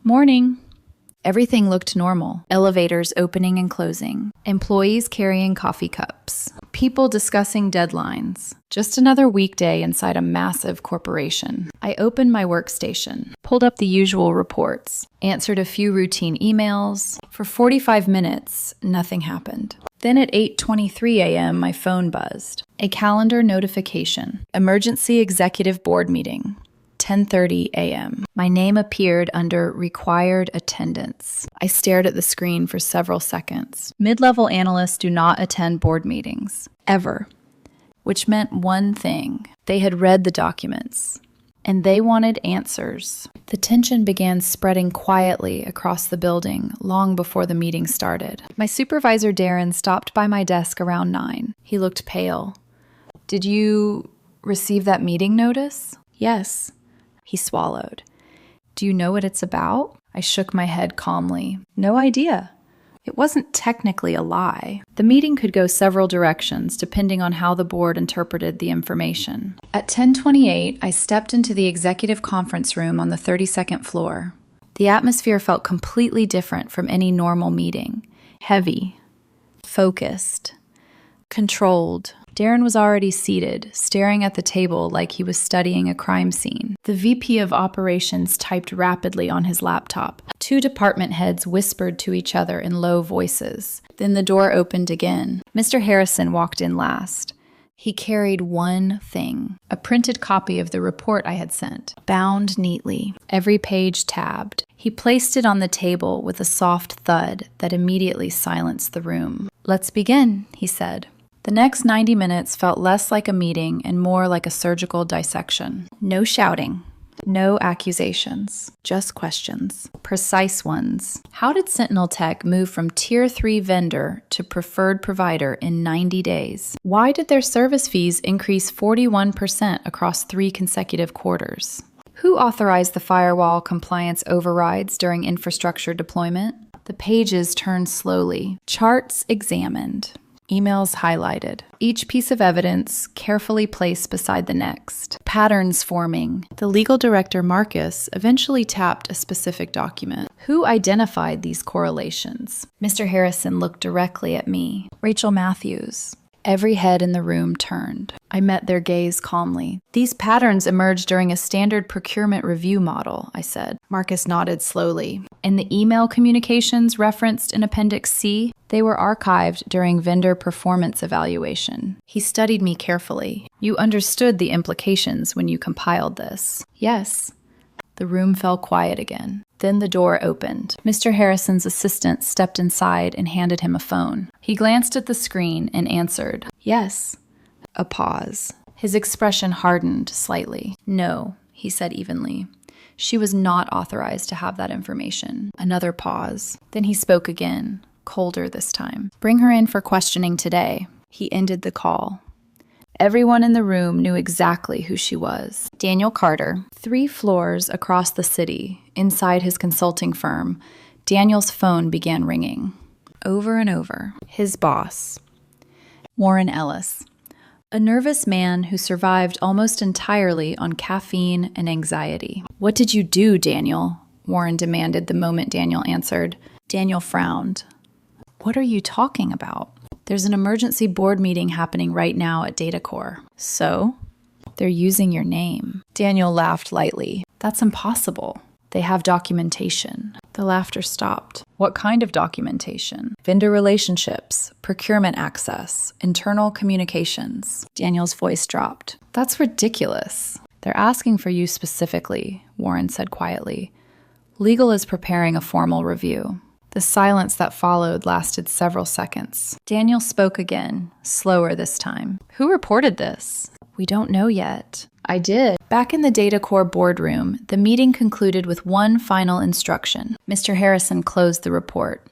"Morning." Everything looked normal. Elevators opening and closing. Employees carrying coffee cups. People discussing deadlines. Just another weekday inside a massive corporation. I opened my workstation, pulled up the usual reports, answered a few routine emails. For 45 minutes, nothing happened. Then at 8:23 a.m., my phone buzzed. A calendar notification. Emergency executive board meeting. 10:30 a.m. My name appeared under required attendance. I stared at the screen for several seconds. Mid-level analysts do not attend board meetings, ever, which meant one thing. They had read the documents, and they wanted answers. The tension began spreading quietly across the building long before the meeting started. My supervisor, Darren, stopped by my desk around 9. He looked pale. "Did you receive that meeting notice?" "Yes." He swallowed. "Do you know what it's about?" I shook my head calmly. "No idea." It wasn't technically a lie. The meeting could go several directions depending on how the board interpreted the information. At 10:28, I stepped into the executive conference room on the 32nd floor. The atmosphere felt completely different from any normal meeting. Heavy, focused, controlled. Darren was already seated, staring at the table like he was studying a crime scene. The VP of Operations typed rapidly on his laptop. 2 department heads whispered to each other in low voices. Then the door opened again. Mr. Harrison walked in last. He carried one thing, a printed copy of the report I had sent, bound neatly, every page tabbed. He placed it on the table with a soft thud that immediately silenced the room. "Let's begin," he said. The next 90 minutes felt less like a meeting and more like a surgical dissection. No shouting, no accusations, just questions, precise ones. How did Sentinel Tech move from Tier 3 vendor to preferred provider in 90 days? Why did their service fees increase 41% across 3 consecutive quarters? Who authorized the firewall compliance overrides during infrastructure deployment? The The pages turned slowly, charts examined, emails highlighted, each piece of evidence carefully placed beside the next, patterns forming. The legal director, Marcus, eventually tapped a specific document. Who identified these correlations? Mr. Harrison looked directly at me. Rachel Matthews. Every head in the room turned. I met their gaze calmly. These patterns emerged during a standard procurement review model, I said. Marcus nodded slowly. And the email communications referenced in Appendix C, they were archived during vendor performance evaluation. He studied me carefully. You understood the implications when you compiled this. Yes. The room fell quiet again. Then the door opened. Mr. Harrison's assistant stepped inside and handed him a phone. He glanced at the screen and answered, "Yes." A pause. His expression hardened slightly. "No," he said evenly. "She was not authorized to have that information." Another pause. Then he spoke again, colder this time. "Bring her in for questioning today." He ended the call. Everyone in the room knew exactly who she was. Daniel Carter, 3 floors across the city, inside his consulting firm, Daniel's phone began ringing. Over and over. His boss. Warren Ellis. A nervous man who survived almost entirely on caffeine and anxiety. "What did you do, Daniel?" Warren demanded the moment Daniel answered. Daniel frowned. "What are you talking about?" "There's an emergency board meeting happening right now at DataCore." "So?" "They're using your name." Daniel laughed lightly. "That's impossible. They have documentation." The laughter stopped. "What kind of documentation?" "Vendor relationships, procurement access, internal communications." Daniel's voice dropped. "That's ridiculous." "They're asking for you specifically," Warren said quietly. "Legal is preparing a formal review." The silence that followed lasted several seconds. Daniel spoke again, slower this time. "Who reported this?" "We don't know yet." "I did." Back in the DataCore boardroom, the meeting concluded with one final instruction. Mr. Harrison closed the report.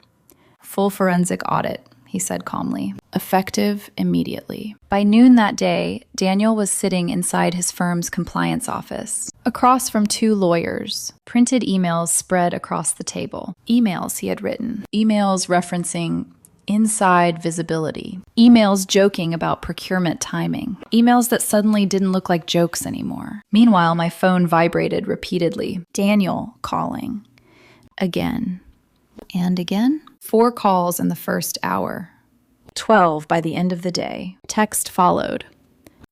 "Full forensic audit," he said calmly. "Effective immediately." By noon that day, Daniel was sitting inside his firm's compliance office, across from 2 lawyers. Printed emails spread across the table. Emails he had written. Emails referencing inside visibility. Emails joking about procurement timing. Emails that suddenly didn't look like jokes anymore. Meanwhile, my phone vibrated repeatedly. Daniel calling. Again. And again. 4 calls in the first hour. 12 by the end of the day. Text followed.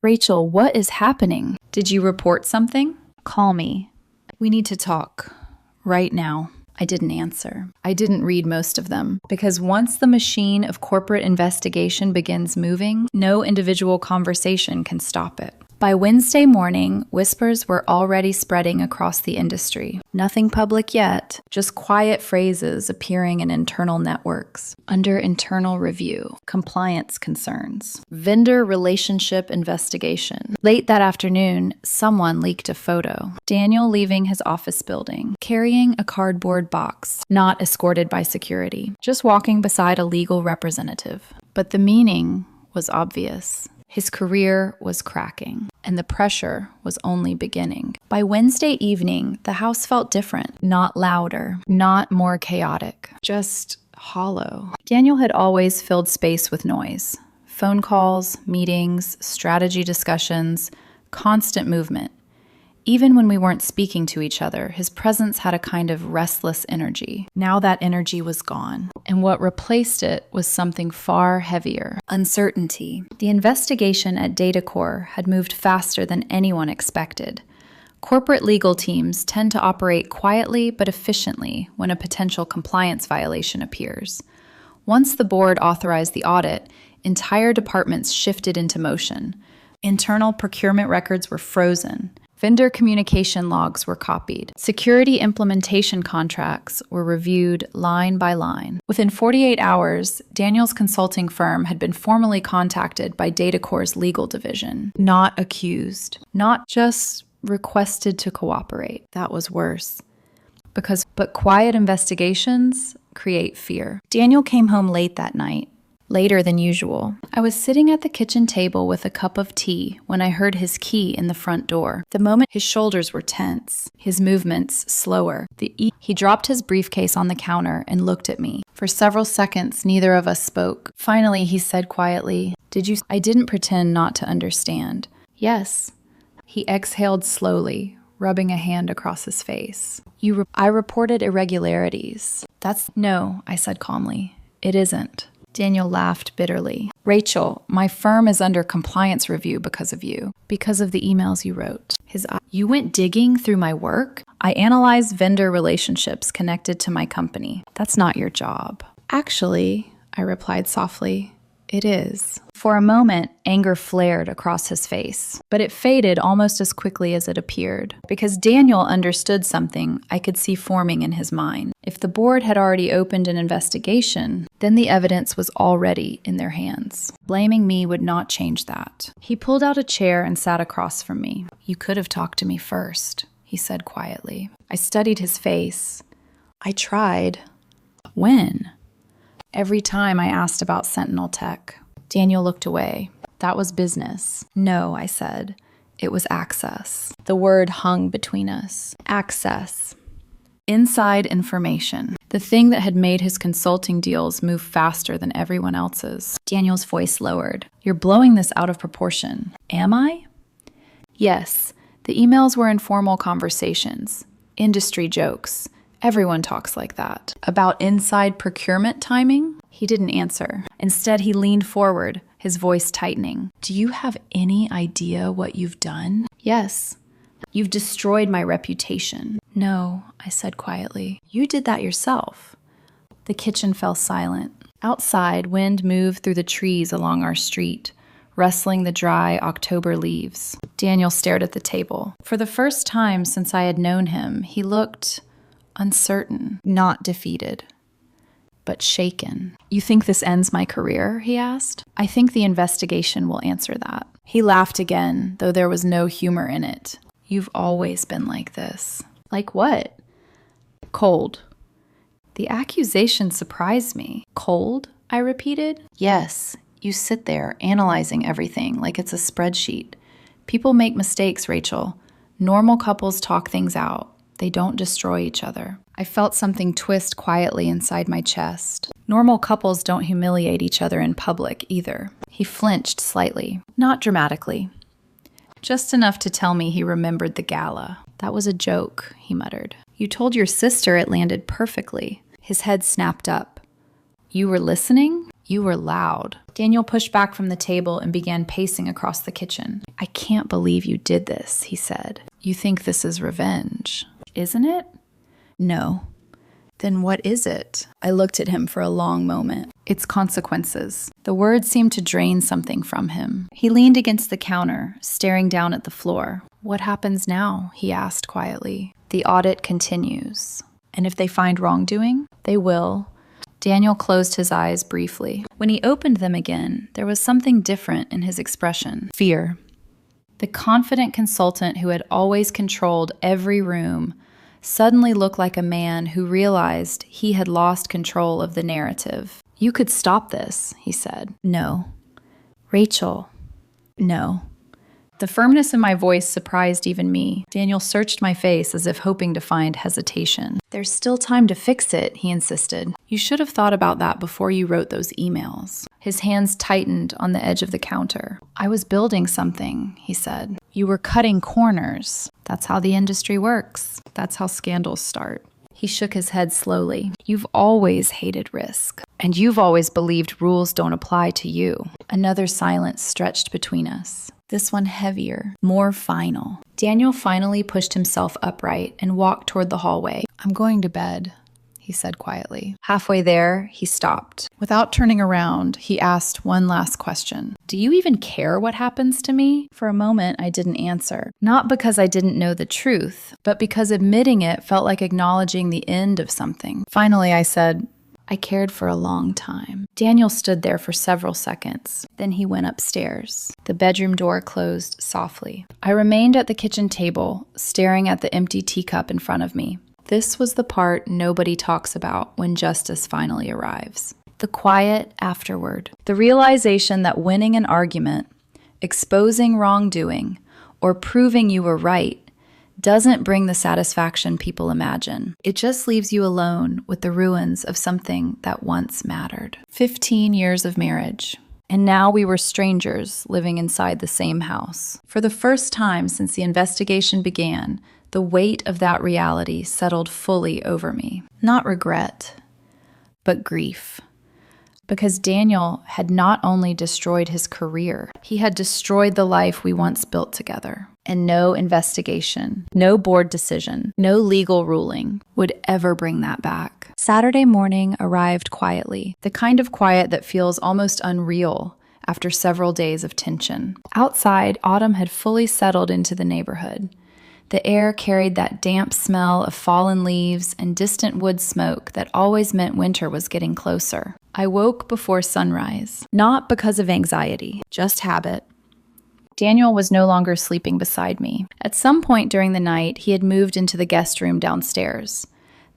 "Rachel, what is happening? Did you report something? Call me. We need to talk. Right now." I didn't answer. I didn't read most of them, because once the machine of corporate investigation begins moving, no individual conversation can stop it. By Wednesday morning, whispers were already spreading across the industry. Nothing public yet, just quiet phrases appearing in internal networks. Under internal review, compliance concerns, vendor relationship investigation. Late that afternoon, someone leaked a photo. Daniel leaving his office building, carrying a cardboard box, not escorted by security, just walking beside a legal representative. But the meaning was obvious. His career was cracking, and the pressure was only beginning. By Wednesday evening, the house felt different, not louder, not more chaotic, just hollow. Daniel had always filled space with noise. Phone calls, meetings, strategy discussions, constant movement. Even when we weren't speaking to each other, his presence had a kind of restless energy. Now that energy was gone, and what replaced it was something far heavier: uncertainty. The investigation at DataCore had moved faster than anyone expected. Corporate legal teams tend to operate quietly but efficiently when a potential compliance violation appears. Once the board authorized the audit, entire departments shifted into motion. Internal procurement records were frozen. Vendor communication logs were copied. Security implementation contracts were reviewed line by line. Within 48 hours, Daniel's consulting firm had been formally contacted by DataCore's legal division. Not accused. Not just requested to cooperate. That was worse. But quiet investigations create fear. Daniel came home late that night. later than usual. I was sitting at the kitchen table with a cup of tea when I heard his key in the front door. The moment his shoulders were tense, his movements slower. He dropped his briefcase on the counter and looked at me. For several seconds, neither of us spoke. Finally, he said quietly, I didn't pretend not to understand. Yes. He exhaled slowly, rubbing a hand across his face. I reported irregularities. No, I said calmly. It isn't. Daniel laughed bitterly. Rachel, my firm is under compliance review because of you. Because of the emails you wrote. You went digging through my work? I analyzed vendor relationships connected to my company. That's not your job. Actually, I replied softly, it is. For a moment, anger flared across his face, but it faded almost as quickly as it appeared. Because Daniel understood something I could see forming in his mind. If the board had already opened an investigation, then the evidence was already in their hands. Blaming me would not change that. He pulled out a chair and sat across from me. You could have talked to me first, he said quietly. I studied his face. I tried. When? Every time I asked about Sentinel Tech. Daniel looked away. That was business. No, I said. It was access. The word hung between us. Access. Inside information. The thing that had made his consulting deals move faster than everyone else's. Daniel's voice lowered. You're blowing this out of proportion. Am I? Yes. The emails were informal conversations. Industry jokes. Everyone talks like that. About inside procurement timing? He didn't answer. Instead, he leaned forward, his voice tightening. Do you have any idea what you've done? Yes. You've destroyed my reputation. No, I said quietly. You did that yourself. The kitchen fell silent. Outside, wind moved through the trees along our street, rustling the dry October leaves. Daniel stared at the table. For the first time since I had known him, he looked uncertain, not defeated, but shaken. You think this ends my career? He asked. I think the investigation will answer that. He laughed again, though there was no humor in it. You've always been like this. Like what? Cold. The accusation surprised me. Cold? I repeated. Yes, you sit there analyzing everything like it's a spreadsheet. People make mistakes, Rachel. Normal couples talk things out. They don't destroy each other. I felt something twist quietly inside my chest. Normal couples don't humiliate each other in public either. He flinched slightly, not dramatically. Just enough to tell me he remembered the gala. That was a joke, he muttered. You told your sister it landed perfectly. His head snapped up. You were listening? You were loud. Daniel pushed back from the table and began pacing across the kitchen. I can't believe you did this, he said. You think this is revenge, isn't it? No. Then what is it? I looked at him for a long moment. It's consequences. The words seemed to drain something from him. He leaned against the counter, staring down at the floor. What happens now? He asked quietly. The audit continues. And if they find wrongdoing, they will. Daniel closed his eyes briefly. When he opened them again, there was something different in his expression. Fear. The confident consultant who had always controlled every room suddenly looked like a man who realized he had lost control of the narrative. You could stop this, he said. No. Rachel. No. The firmness in my voice surprised even me. Daniel searched my face as if hoping to find hesitation. There's still time to fix it, he insisted. You should have thought about that before you wrote those emails. His hands tightened on the edge of the counter. I was building something, he said. You were cutting corners. That's how the industry works. That's how scandals start. He shook his head slowly. You've always hated risk. And you've always believed rules don't apply to you. Another silence stretched between us. This one heavier, more final. Daniel finally pushed himself upright and walked toward the hallway. I'm going to bed, he said quietly. Halfway there, he stopped. Without turning around, he asked one last question. Do you even care what happens to me? For a moment, I didn't answer. Not because I didn't know the truth, but because admitting it felt like acknowledging the end of something. Finally, I said, I cared for a long time. Daniel stood there for several seconds. Then he went upstairs. The bedroom door closed softly. I remained at the kitchen table, staring at the empty teacup in front of me. This was the part nobody talks about when justice finally arrives. The quiet afterward. The realization that winning an argument, exposing wrongdoing, or proving you were right doesn't bring the satisfaction people imagine. It just leaves you alone with the ruins of something that once mattered. 15 years of marriage. And now we were strangers living inside the same house. For the first time since the investigation began, the weight of that reality settled fully over me. Not regret, but grief. Because Daniel had not only destroyed his career, he had destroyed the life we once built together. And no investigation, no board decision, no legal ruling would ever bring that back. Saturday morning arrived quietly, the kind of quiet that feels almost unreal after several days of tension. Outside, autumn had fully settled into the neighborhood. The air carried that damp smell of fallen leaves and distant wood smoke that always meant winter was getting closer. I woke before sunrise, not because of anxiety, just habit. Daniel was no longer sleeping beside me. At some point during the night, he had moved into the guest room downstairs.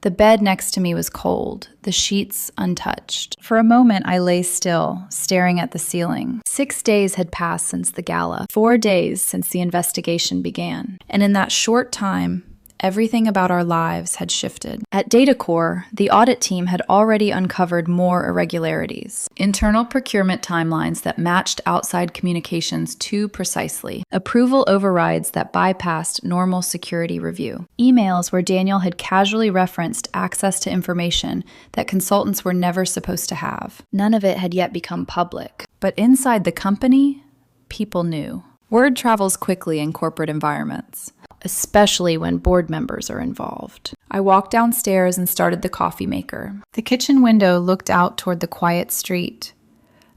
The bed next to me was cold, the sheets untouched. For a moment, I lay still, staring at the ceiling. 6 days had passed since the gala, 4 days since the investigation began. And in that short time, everything about our lives had shifted. At DataCore, the audit team had already uncovered more irregularities. Internal procurement timelines that matched outside communications too precisely. Approval overrides that bypassed normal security review. Emails where Daniel had casually referenced access to information that consultants were never supposed to have. None of it had yet become public. But inside the company, people knew. Word travels quickly in corporate environments, especially when board members are involved. I walked downstairs and started the coffee maker. The kitchen window looked out toward the quiet street.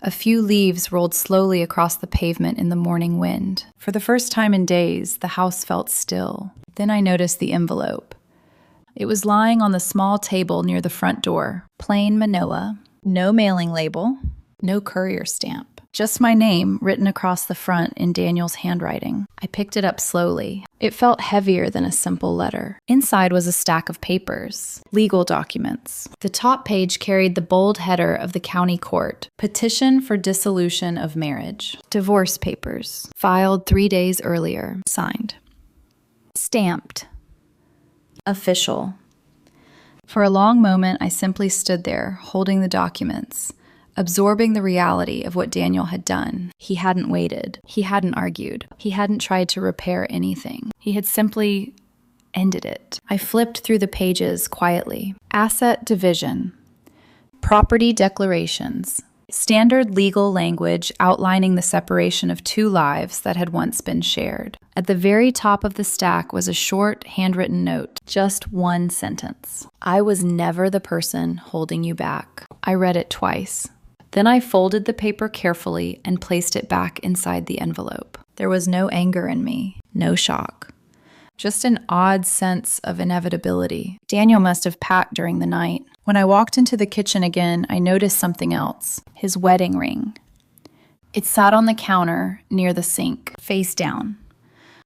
A few leaves rolled slowly across the pavement in the morning wind. For the first time in days, the house felt still. Then I noticed the envelope. It was lying on the small table near the front door. Plain Manoa, no mailing label, no courier stamp. Just my name written across the front in Daniel's handwriting. I picked it up slowly. It felt heavier than a simple letter. Inside was a stack of papers, legal documents. The top page carried the bold header of the county court, Petition for Dissolution of Marriage. Divorce papers, filed 3 days earlier, signed. Stamped. Official. For a long moment, I simply stood there, holding the documents, absorbing the reality of what Daniel had done. He hadn't waited. He hadn't argued. He hadn't tried to repair anything. He had simply ended it. I flipped through the pages quietly. Asset division. Property declarations. Standard legal language outlining the separation of 2 lives that had once been shared. At the very top of the stack was a short, handwritten note. Just 1 sentence. I was never the person holding you back. I read it twice. Then I folded the paper carefully and placed it back inside the envelope. There was no anger in me, no shock. Just an odd sense of inevitability. Daniel must have packed during the night. When I walked into the kitchen again, I noticed something else. His wedding ring. It sat on the counter near the sink, face down,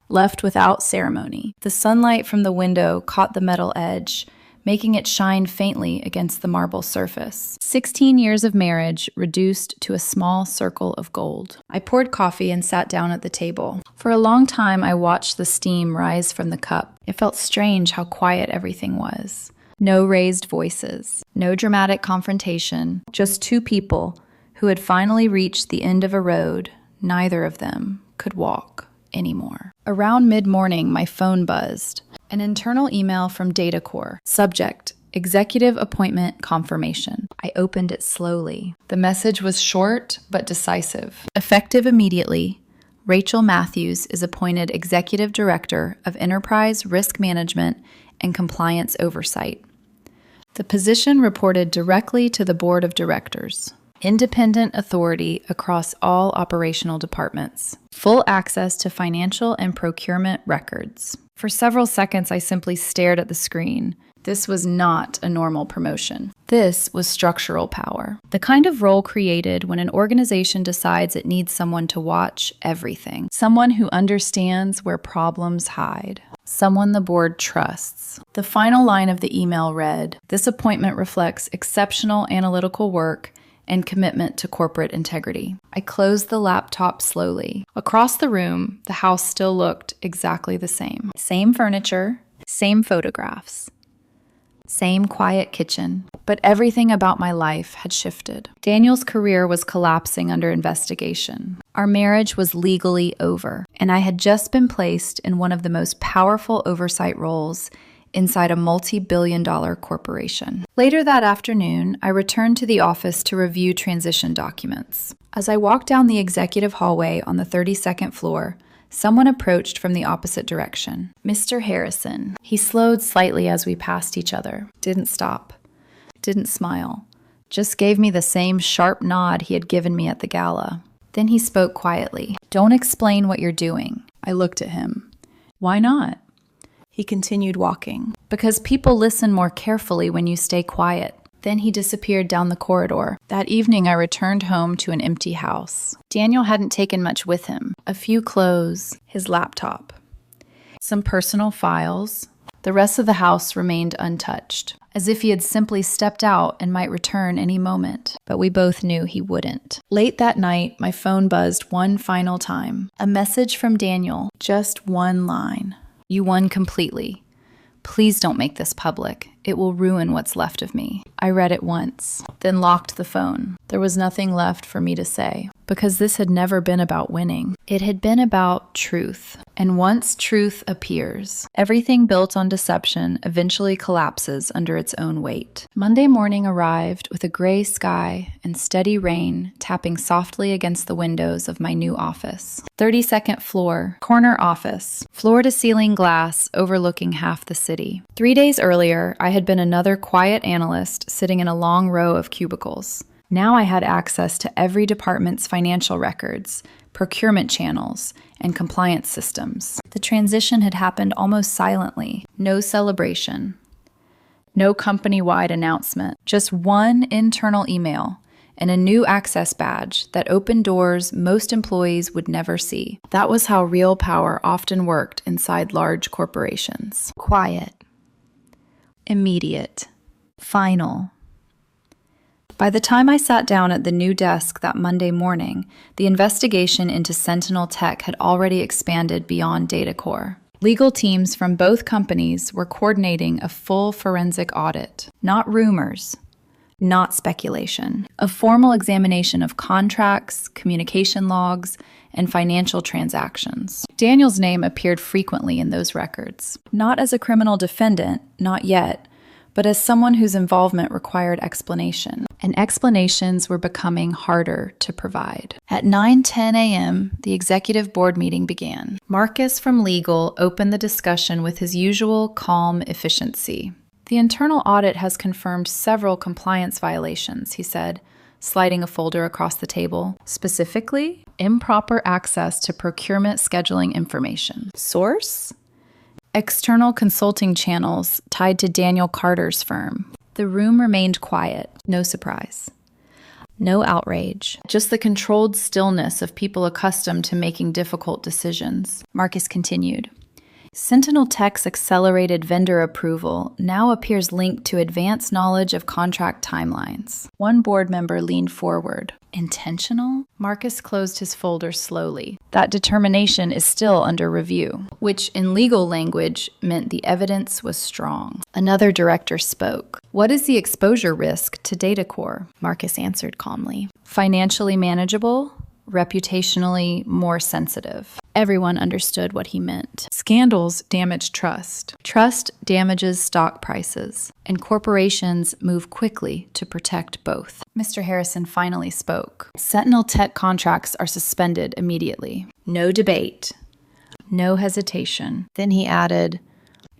left without ceremony. The sunlight from the window caught the metal edge, making it shine faintly against the marble surface. 16 years of marriage reduced to a small circle of gold. I poured coffee and sat down at the table. For a long time, I watched the steam rise from the cup. It felt strange how quiet everything was. No raised voices, no dramatic confrontation, just 2 people who had finally reached the end of a road neither of them could walk anymore. Around mid-morning, my phone buzzed. An internal email from DataCore. Subject, Executive Appointment Confirmation. I opened it slowly. The message was short but decisive. Effective immediately, Rachel Matthews is appointed Executive Director of Enterprise Risk Management and Compliance Oversight. The position reported directly to the Board of Directors. Independent authority across all operational departments. Full access to financial and procurement records. For several seconds, I simply stared at the screen. This was not a normal promotion. This was structural power. The kind of role created when an organization decides it needs someone to watch everything. Someone who understands where problems hide. Someone the board trusts. The final line of the email read, "This appointment reflects exceptional analytical work and commitment to corporate integrity. I closed the laptop slowly. Across the room, the house still looked exactly the same. Same furniture, same photographs, same quiet kitchen, but everything about my life had shifted. Daniel's career was collapsing under investigation. Our marriage was legally over, and I had just been placed in one of the most powerful oversight roles inside a multi-billion-dollar corporation. Later that afternoon, I returned to the office to review transition documents. As I walked down the executive hallway on the 32nd floor, someone approached from the opposite direction. Mr. Harrison. He slowed slightly as we passed each other. Didn't stop. Didn't smile. Just gave me the same sharp nod he had given me at the gala. Then he spoke quietly. Don't explain what you're doing. I looked at him. Why not? He continued walking. Because people listen more carefully when you stay quiet. Then he disappeared down the corridor. That evening, I returned home to an empty house. Daniel hadn't taken much with him. A few clothes, his laptop, some personal files. The rest of the house remained untouched, as if he had simply stepped out and might return any moment. But we both knew he wouldn't. Late that night, my phone buzzed one final time. A message from Daniel, just one line. You won completely. Please don't make this public. It will ruin what's left of me. I read it once, then locked the phone. There was nothing left for me to say, because this had never been about winning. It had been about truth. And once truth appears, everything built on deception eventually collapses under its own weight. Monday morning arrived with a gray sky and steady rain tapping softly against the windows of my new office. 32nd floor, corner office, floor-to-ceiling glass overlooking half the city. 3 days earlier, I had been another quiet analyst sitting in a long row of cubicles. Now I had access to every department's financial records, procurement channels, and compliance systems. The transition had happened almost silently. No celebration. No company-wide announcement. Just one internal email and a new access badge that opened doors most employees would never see. That was how real power often worked inside large corporations. Quiet. Immediate. Final. By the time I sat down at the new desk that Monday morning, the investigation into Sentinel Tech had already expanded beyond data core. Legal teams from both companies were coordinating a full forensic audit. Not rumors, not speculation. A formal examination of contracts, communication logs, and financial transactions. Daniel's name appeared frequently in those records. Not as a criminal defendant, not yet, but as someone whose involvement required explanation. And explanations were becoming harder to provide. At 9:10 a.m., the executive board meeting began. Marcus from legal opened the discussion with his usual calm efficiency. The internal audit has confirmed several compliance violations, he said, sliding a folder across the table. Specifically, improper access to procurement scheduling information. Source? External consulting channels tied to Daniel Carter's firm. The room remained quiet. No surprise. No outrage. Just the controlled stillness of people accustomed to making difficult decisions. Marcus continued. Sentinel Tech's accelerated vendor approval now appears linked to advanced knowledge of contract timelines. One board member leaned forward. Intentional? Marcus closed his folder slowly. That determination is still under review, which in legal language meant the evidence was strong. Another director spoke. What is the exposure risk to data core? Marcus answered calmly. Financially manageable, reputationally more sensitive. Everyone understood what he meant. Scandals damage trust. Trust damages stock prices. And corporations move quickly to protect both. Mr. Harrison finally spoke. Sentinel Tech contracts are suspended immediately. No debate. No hesitation. Then he added,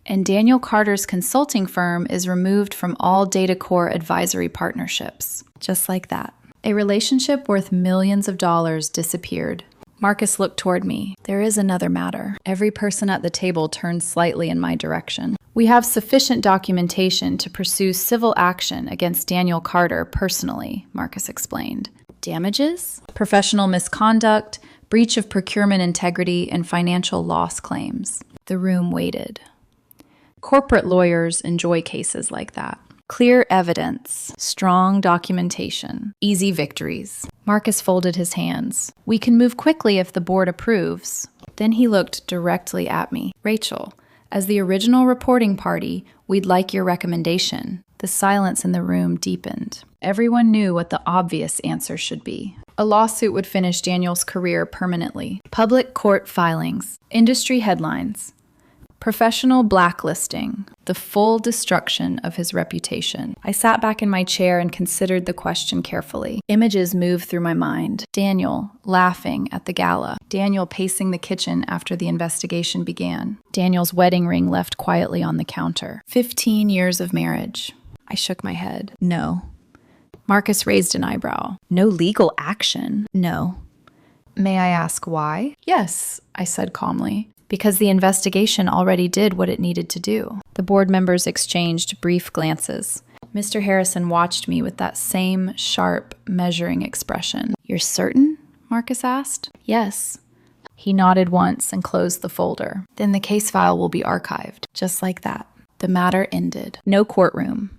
and Daniel Carter's consulting firm is removed from all data core advisory partnerships. Just like that. A relationship worth millions of dollars disappeared. Marcus looked toward me. There is another matter. Every person at the table turned slightly in my direction. We have sufficient documentation to pursue civil action against Daniel Carter personally, Marcus explained. Damages? Professional misconduct, breach of procurement integrity, and financial loss claims. The room waited. Corporate lawyers enjoy cases like that. Clear evidence, strong documentation, easy victories. Marcus folded his hands. We can move quickly if the board approves. Then he looked directly at me. Rachel, as the original reporting party, we'd like your recommendation. The silence in the room deepened. Everyone knew what the obvious answer should be. A lawsuit would finish Daniel's career permanently. Public court filings, industry headlines, professional blacklisting, the full destruction of his reputation. I sat back in my chair and considered the question carefully. Images moved through my mind. Daniel laughing at the gala. Daniel pacing the kitchen after the investigation began. Daniel's wedding ring left quietly on the counter. 15 years of marriage. I shook my head. No. Marcus raised an eyebrow. No legal action? No. May I ask why? Yes, I said calmly. Because the investigation already did what it needed to do. The board members exchanged brief glances. Mr. Harrison watched me with that same sharp, measuring expression. You're certain? Marcus asked. Yes. He nodded once and closed the folder. Then the case file will be archived. Just like that. The matter ended. No courtroom.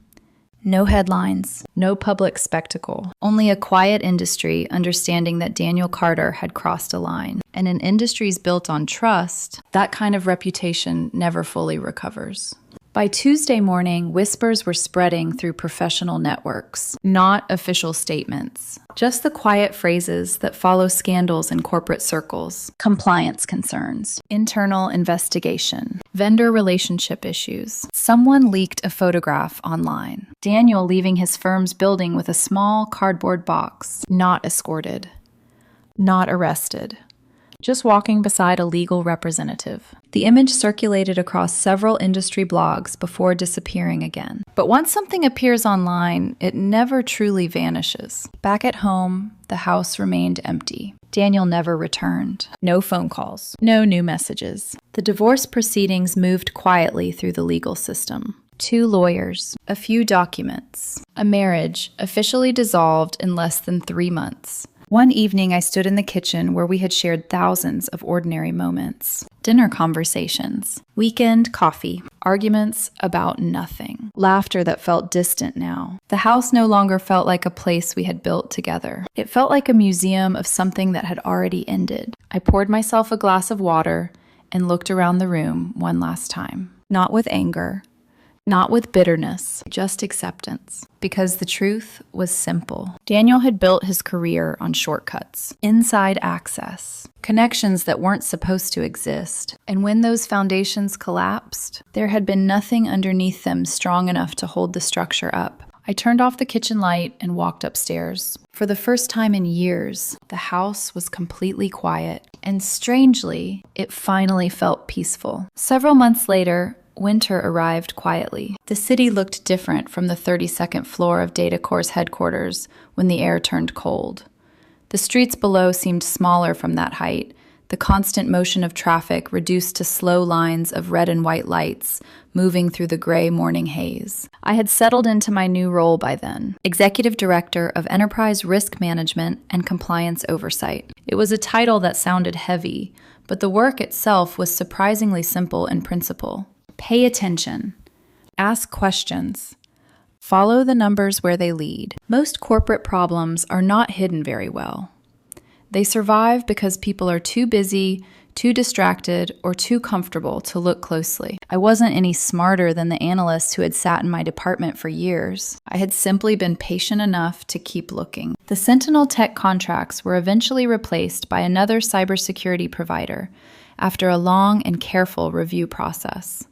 No headlines, no public spectacle, only a quiet industry understanding that Daniel Carter had crossed a line. And in industries built on trust, that kind of reputation never fully recovers. By Tuesday morning, whispers were spreading through professional networks, not official statements, just the quiet phrases that follow scandals in corporate circles. Compliance concerns, internal investigation, vendor relationship issues. Someone leaked a photograph online. Daniel leaving his firm's building with a small cardboard box, not escorted, not arrested. Just walking beside a legal representative. The image circulated across several industry blogs before disappearing again. But once something appears online, it never truly vanishes. Back at home, the house remained empty. Daniel never returned. No phone calls. No new messages. The divorce proceedings moved quietly through the legal system. 2 lawyers, a few documents, a marriage officially dissolved in less than 3 months. One evening, I stood in the kitchen where we had shared thousands of ordinary moments. Dinner conversations, weekend coffee, arguments about nothing, laughter that felt distant now. The house no longer felt like a place we had built together. It felt like a museum of something that had already ended. I poured myself a glass of water and looked around the room one last time. Not with anger, not with bitterness, just acceptance. Because the truth was simple. Daniel had built his career on shortcuts, inside access, connections that weren't supposed to exist. And when those foundations collapsed, there had been nothing underneath them strong enough to hold the structure up. I turned off the kitchen light and walked upstairs. For the first time in years, the house was completely quiet. And strangely, it finally felt peaceful. Several months later, winter arrived quietly. The city looked different from the 32nd floor of DataCore's headquarters when the air turned cold. The streets below seemed smaller from that height, the constant motion of traffic reduced to slow lines of red and white lights moving through the gray morning haze. I had settled into my new role by then, Executive Director of Enterprise Risk Management and Compliance Oversight. It was a title that sounded heavy, but the work itself was surprisingly simple in principle. Pay attention. Ask questions. Follow the numbers where they lead. Most corporate problems are not hidden very well. They survive because people are too busy, too distracted, or too comfortable to look closely. I wasn't any smarter than the analysts who had sat in my department for years. I had simply been patient enough to keep looking. The Sentinel Tech contracts were eventually replaced by another cybersecurity provider after a long and careful review process.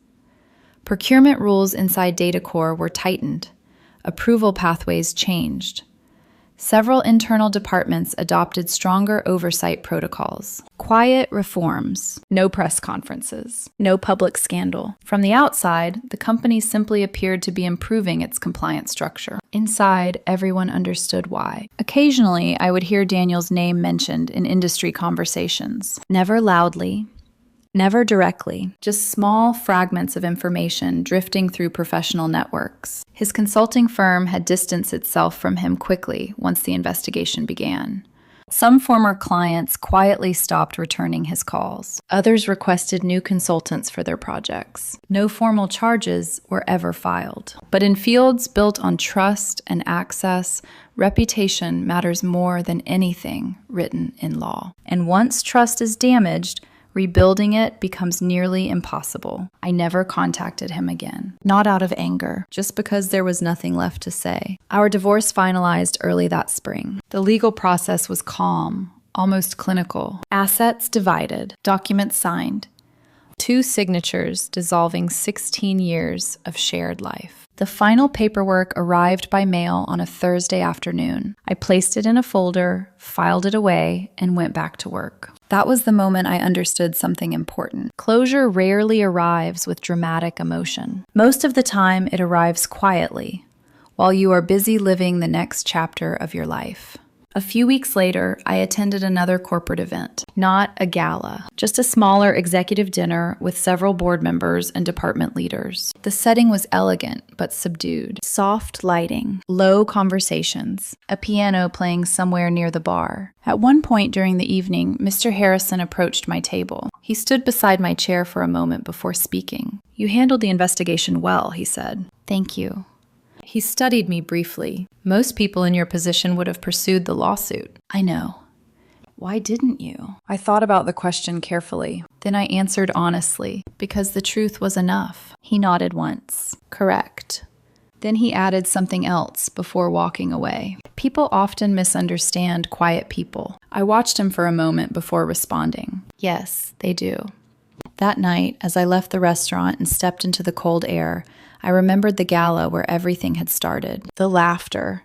Procurement rules inside DataCore were tightened. Approval pathways changed. Several internal departments adopted stronger oversight protocols. Quiet reforms. No press conferences. No public scandal. From the outside, the company simply appeared to be improving its compliance structure. Inside, everyone understood why. Occasionally, I would hear Daniel's name mentioned in industry conversations. Never loudly. Never directly, just small fragments of information drifting through professional networks. His consulting firm had distanced itself from him quickly once the investigation began. Some former clients quietly stopped returning his calls. Others requested new consultants for their projects. No formal charges were ever filed. But in fields built on trust and access, reputation matters more than anything written in law. And once trust is damaged, rebuilding it becomes nearly impossible. I never contacted him again. Not out of anger, just because there was nothing left to say. Our divorce finalized early that spring. The legal process was calm, almost clinical. Assets divided, documents signed. 2 signatures dissolving 16 years of shared life. The final paperwork arrived by mail on a Thursday afternoon. I placed it in a folder, filed it away, and went back to work. That was the moment I understood something important. Closure rarely arrives with dramatic emotion. Most of the time, it arrives quietly, while you are busy living the next chapter of your life. A few weeks later, I attended another corporate event, not a gala, just a smaller executive dinner with several board members and department leaders. The setting was elegant but subdued. Soft lighting, low conversations, a piano playing somewhere near the bar. At one point during the evening, Mr. Harrison approached my table. He stood beside my chair for a moment before speaking. "You handled the investigation well," he said. "Thank you." He studied me briefly. "Most people in your position would have pursued the lawsuit." "I know." "Why didn't you?" I thought about the question carefully. Then I answered honestly, "Because the truth was enough." He nodded once. "Correct." Then he added something else before walking away. People often misunderstand quiet people. I watched him for a moment before responding. "Yes, they do." That night, as I left the restaurant and stepped into the cold air, I remembered the gala where everything had started. The laughter,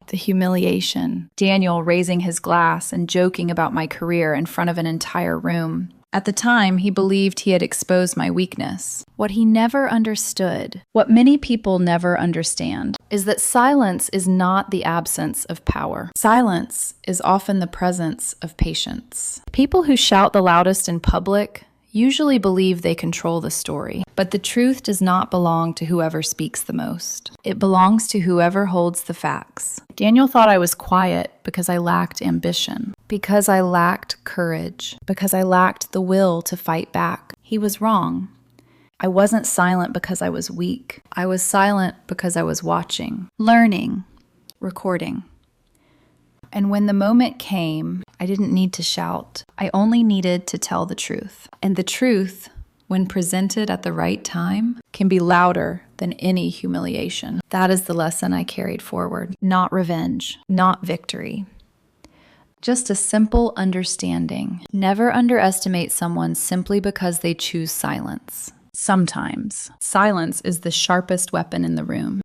the humiliation, Daniel raising his glass and joking about my career in front of an entire room. At the time, he believed he had exposed my weakness. What he never understood, what many people never understand, is that silence is not the absence of power. Silence is often the presence of patience. People who shout the loudest in public usually believe they control the story, but the truth does not belong to whoever speaks the most. It belongs to whoever holds the facts. Daniel thought I was quiet because I lacked ambition, because I lacked courage, because I lacked the will to fight back. He was wrong. I wasn't silent because I was weak. I was silent because I was watching, learning, recording. And when the moment came, I didn't need to shout. I only needed to tell the truth. And the truth, when presented at the right time, can be louder than any humiliation. That is the lesson I carried forward. Not revenge, not victory. Just a simple understanding. Never underestimate someone simply because they choose silence. Sometimes, silence is the sharpest weapon in the room.